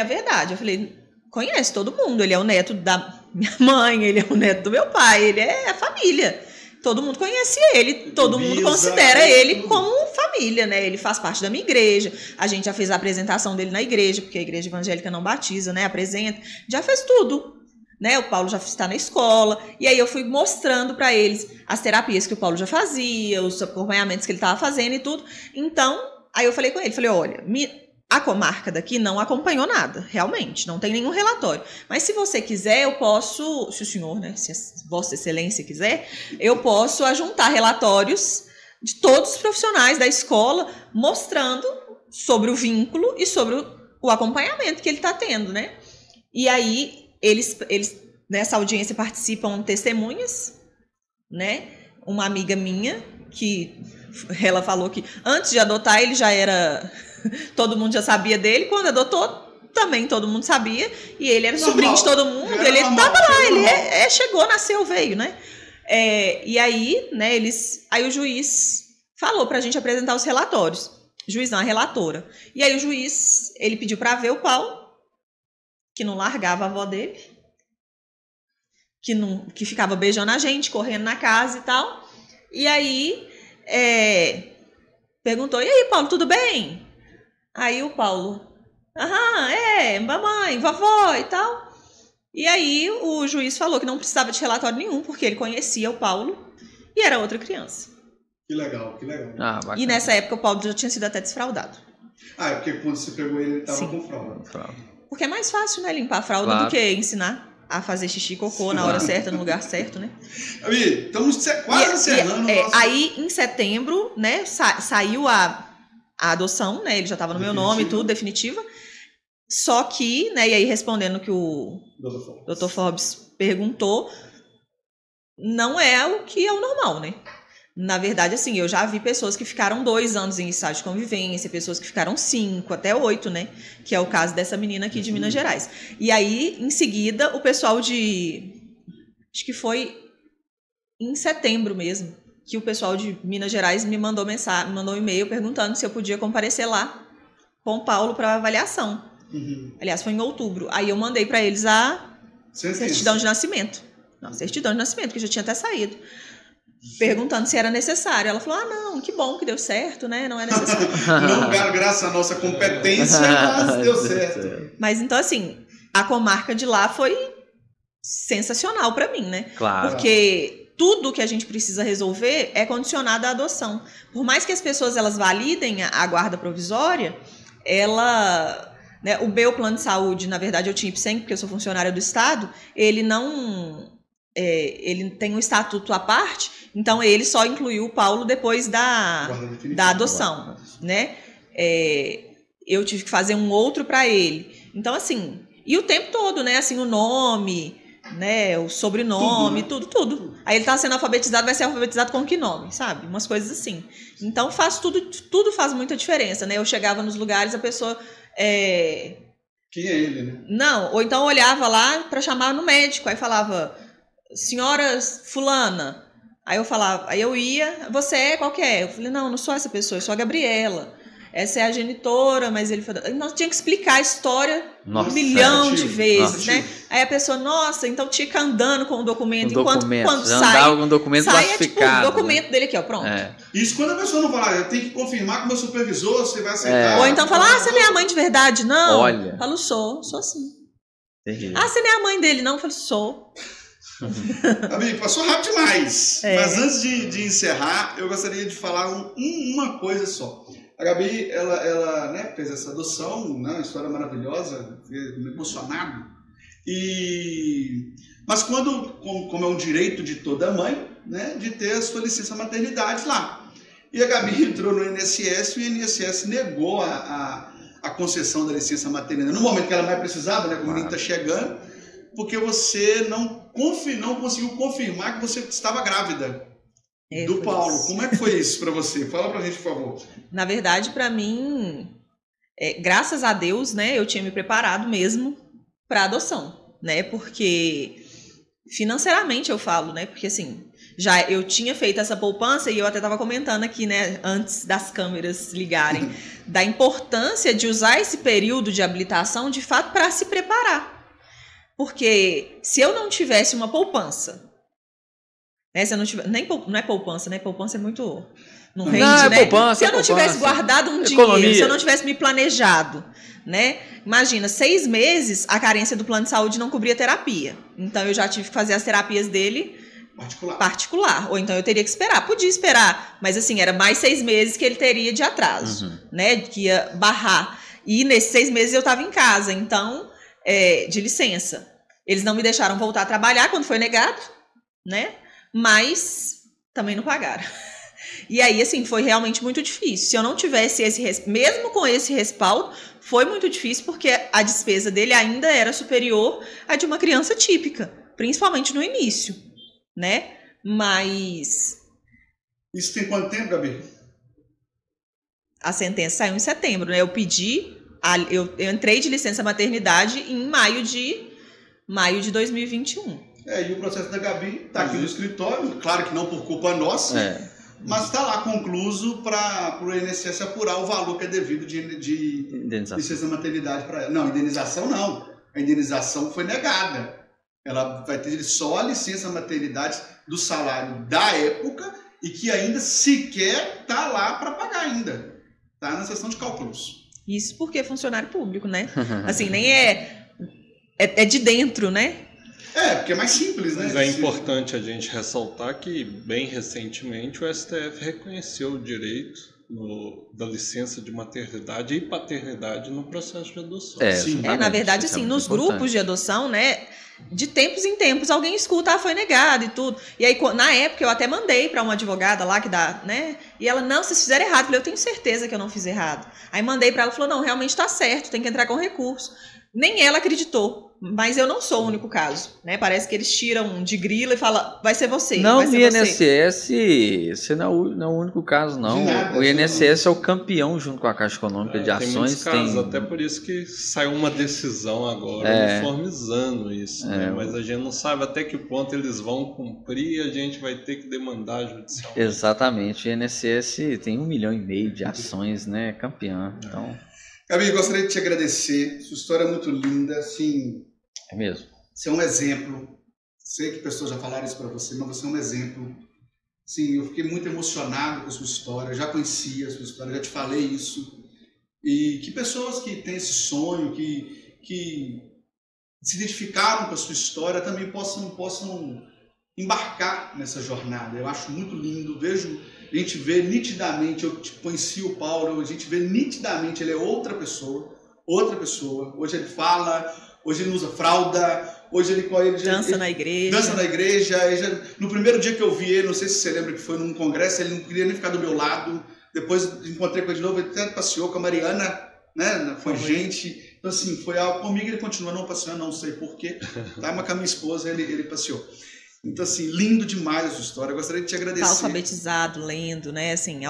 a verdade. Eu falei, conhece todo mundo, ele é o neto da minha mãe, ele é o neto do meu pai, ele é a família. Todo mundo conhece ele, todo mundo considera ele como família, né? Ele faz parte da minha igreja. A gente já fez a apresentação dele na igreja, porque a igreja evangélica não batiza, né? Apresenta. Já fez tudo, né? O Paulo já está na escola. E aí eu fui mostrando para eles as terapias que o Paulo já fazia, os acompanhamentos que ele estava fazendo e tudo. Então, aí eu falei com ele, olha, a comarca daqui não acompanhou nada, realmente, não tem nenhum relatório. Mas se você quiser, eu posso, se o senhor, né, se Vossa Excelência quiser, eu posso ajuntar relatórios de todos os profissionais da escola mostrando sobre o vínculo e sobre o acompanhamento que ele está tendo, né? E aí, eles nessa audiência participam testemunhas, né? Uma amiga minha, que ela falou que antes de adotar ele já era... Todo mundo já sabia dele, quando adotou, também todo mundo sabia, e ele era sobrinho de todo mundo, ele estava lá, ele chegou, nasceu, veio, né? E aí, né, aí o juiz falou pra gente apresentar os relatórios. Juiz não, a relatora. E aí o juiz, ele pediu pra ver o Paulo, que não largava a avó dele, que ficava beijando a gente, correndo na casa e tal. E aí, perguntou, e aí, Paulo, tudo bem? Aí o Paulo, mamãe, vovó e tal. E aí o juiz falou que não precisava de relatório nenhum, porque ele conhecia o Paulo e era outra criança. Que legal. E nessa época o Paulo já tinha sido até desfraudado. É porque quando você pegou ele estava com fralda. Porque é mais fácil, né, limpar a fralda do que ensinar a fazer xixi e cocô na hora certa, no lugar certo, né? Ami, estamos quase encerrando. Aí, em setembro, né, saiu a adoção, né? Ele já estava no meu nome e tudo, definitiva. Só que, né? E aí respondendo que o Dr. Forbes perguntou, não é o que é o normal, né? Na verdade, assim, eu já vi pessoas que ficaram 2 anos em estágio de convivência, pessoas que ficaram 5, até 8, né? Que é o caso dessa menina aqui de Minas Gerais. E aí, em seguida, o pessoal acho que foi em setembro mesmo, que o pessoal de Minas Gerais me mandou mensagem, me mandou um e-mail perguntando se eu podia comparecer lá com o Paulo para avaliação. Aliás, foi em outubro. Aí eu mandei para eles a certidão de nascimento. Não, certidão de nascimento, que já tinha até saído. Perguntando se era necessário. Ela falou, não, que bom que deu certo, né? Não é necessário. Não, graças à nossa competência, mas deu certo. Mas então, assim, a comarca de lá foi sensacional para mim, né? Claro. Porque tudo que a gente precisa resolver é condicionado à adoção. Por mais que as pessoas elas validem a guarda provisória, né, o meu plano de saúde, na verdade, eu tinha IPSEM, porque eu sou funcionária do Estado, ele não... ele tem um estatuto à parte, então ele só incluiu o Paulo depois da adoção, né? Eu tive que fazer um outro para ele. Então, assim, e o tempo todo, né? Assim, o nome, né? O sobrenome, tudo. Aí ele tá sendo alfabetizado, vai ser alfabetizado com que nome, sabe? Umas coisas assim. Então, tudo faz muita diferença, né? Eu chegava nos lugares, a pessoa... Quem é ele, né? Não, ou então eu olhava lá para chamar no médico, aí falava... Senhora fulana, aí eu ia, você é, qual que é? Eu falei, não sou essa pessoa, eu sou a Gabriela, essa é a genitora, mas ele falou, nós tinha que explicar a história um milhão de vezes, né? Aí a pessoa, então tinha andando com o documento, enquanto quando sai, com um documento classificado, tipo, o documento dele aqui, ó, pronto. Isso quando a pessoa não fala, eu tenho que confirmar com o meu supervisor, você vai aceitar. Ou então fala, você não é a mãe de verdade, não? Olha. Eu falo, sou sim. Terrível. Você não é a mãe dele, não? Eu falo, sou. Amigo, passou rápido demais. Mas antes de encerrar, eu gostaria de falar uma coisa só. A Gabi, ela né, fez essa adoção, né, uma história maravilhosa, me emocionado. Mas como é um direito de toda mãe, né, de ter a sua licença maternidade lá. E a Gabi entrou no INSS e o INSS negou a concessão da licença maternidade. No momento que ela mais precisava, né, como o menino está chegando, porque você não conseguiu confirmar que você estava grávida do Paulo. Como é que foi isso para você? Fala pra gente, por favor. Na verdade, para mim, graças a Deus, né, eu tinha me preparado mesmo para adoção, né, porque financeiramente eu falo, né, porque assim, já eu tinha feito essa poupança e eu até estava comentando aqui, né, antes das câmeras ligarem, da importância de usar esse período de habilitação, de fato, para se preparar. Porque se eu não tivesse uma poupança, né, se eu não tivesse, não é poupança, né? Poupança é muito... Não rende, né? Poupança, se eu não tivesse guardado um dinheiro, se eu não tivesse me planejado, né? Imagina, 6 meses a carência do plano de saúde não cobria terapia. Então eu já tive que fazer as terapias dele particular. Ou então eu teria que esperar. Podia esperar, mas assim, era mais 6 meses que ele teria de atraso, né? Que ia barrar. E nesses 6 meses eu estava em casa, então... de licença. Eles não me deixaram voltar a trabalhar quando foi negado, né? Mas também não pagaram. E aí, assim, foi realmente muito difícil. Se eu não tivesse mesmo com esse respaldo, foi muito difícil porque a despesa dele ainda era superior à de uma criança típica, principalmente no início, né? Mas... Isso tem quanto tempo, Gabi? A sentença saiu em setembro, né? Eu entrei de licença maternidade em maio de 2021. E o processo da Gabi está aqui no escritório, claro que não por culpa nossa, mas está lá concluso para o INSS apurar o valor que é devido de licença maternidade para ela. Não, indenização não. A indenização foi negada. Ela vai ter só a licença maternidade do salário da época e que ainda sequer está lá para pagar ainda. Está na seção de cálculos. Isso porque é funcionário público, né? Assim, nem é de dentro, né? Porque é mais simples, né? Mas é importante a gente ressaltar que, bem recentemente, o STF reconheceu o direito da licença de maternidade e paternidade no processo de adoção. Na verdade, assim, nos grupos de adoção, né? De tempos em tempos, alguém escuta, foi negado e tudo. E aí, na época, eu até mandei para uma advogada lá que dá, né? E ela, não, vocês fizeram errado. Eu falei, eu tenho certeza que eu não fiz errado. Aí mandei para ela, falou, não, realmente está certo, tem que entrar com recurso. Nem ela acreditou. Mas eu não sou o único caso, né? Parece que eles tiram de grila e falam, vai ser você. Não, vai no ser INSS, você não é o único caso, não. Nada, o INSS é o campeão junto com a Caixa Econômica de Ações. Tem muitos casos, até por isso que saiu uma decisão agora uniformizando isso. Né? Mas a gente não sabe até que ponto eles vão cumprir e a gente vai ter que demandar judicialmente. Exatamente, o INSS tem 1,5 milhão de ações, né? Campeão. Então... Gabi, gostaria de te agradecer. Sua história é muito linda, assim... É mesmo? Você é um exemplo. Sei que pessoas já falaram isso para você, mas você é um exemplo. Sim, eu fiquei muito emocionado com a sua história. Eu já conhecia a sua história, já te falei isso. E que pessoas que têm esse sonho, que se identificaram com a sua história, também possam embarcar nessa jornada. Eu acho muito lindo. A gente vê nitidamente, eu conheci o Paulo, a gente vê nitidamente, ele é outra pessoa. Hoje ele fala... Hoje ele usa fralda, hoje ele dança na igreja. Dança na igreja. No primeiro dia que eu vi ele, não sei se você lembra que foi num congresso, ele não queria nem ficar do meu lado. Depois encontrei com ele de novo, ele até passeou com a Mariana, né? Foi gente. Então, assim, foi algo comigo, ele continua não passeando, não sei porquê. Tá? Mas com a minha esposa ele passeou. Então, assim, lindo demais a sua história. Eu gostaria de te agradecer. Tá alfabetizado, lendo, né? Assim,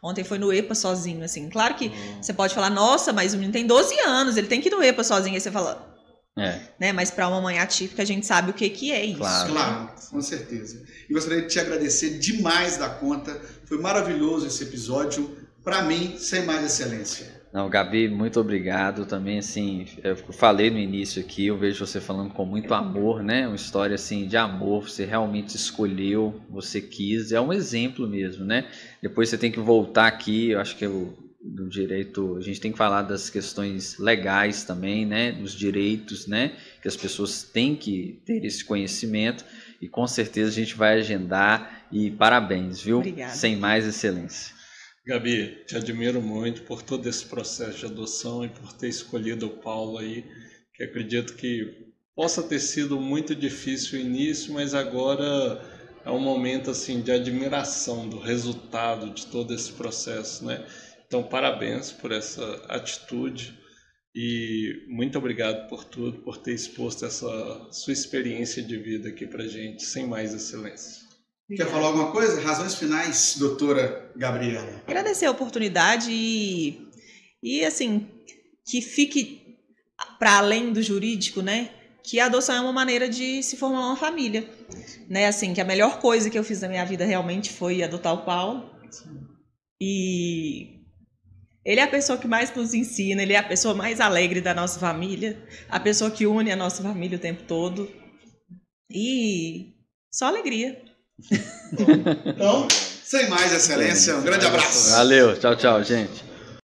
Ontem foi no EPA sozinho, assim. Claro que você pode falar, nossa, mas o menino tem 12 anos, ele tem que ir no EPA sozinho. Aí você fala, né? Mas para uma mãe atípica, a gente sabe o que é isso. Claro, com certeza. E gostaria de te agradecer demais da conta. Foi maravilhoso esse episódio. Para mim, sem mais excelência. Não, Gabi, muito obrigado também, assim, eu falei no início aqui, eu vejo você falando com muito amor, né, uma história assim de amor, você realmente escolheu, você quis, é um exemplo mesmo, né, depois você tem que voltar aqui, eu acho que no direito, a gente tem que falar das questões legais também, né, dos direitos, né, que as pessoas têm que ter esse conhecimento e com certeza a gente vai agendar e parabéns, viu? Obrigada. Sem mais excelência. Gabi, te admiro muito por todo esse processo de adoção e por ter escolhido o Paulo aí, que acredito que possa ter sido muito difícil o início, mas agora é um momento assim de admiração do resultado de todo esse processo, né? Então, parabéns por essa atitude e muito obrigado por tudo, por ter exposto essa sua experiência de vida aqui pra gente, sem mais excelência. Quer falar alguma coisa? Razões finais, doutora Gabriela. Agradecer a oportunidade e assim, que fique para além do jurídico, né? Que a adoção é uma maneira de se formar uma família, né? Assim, que a melhor coisa que eu fiz na minha vida realmente foi adotar o Paulo. E ele é a pessoa que mais nos ensina, ele é a pessoa mais alegre da nossa família, a pessoa que une a nossa família o tempo todo. E só alegria. Então, sem mais excelência, um grande abraço. Valeu, tchau, tchau, gente.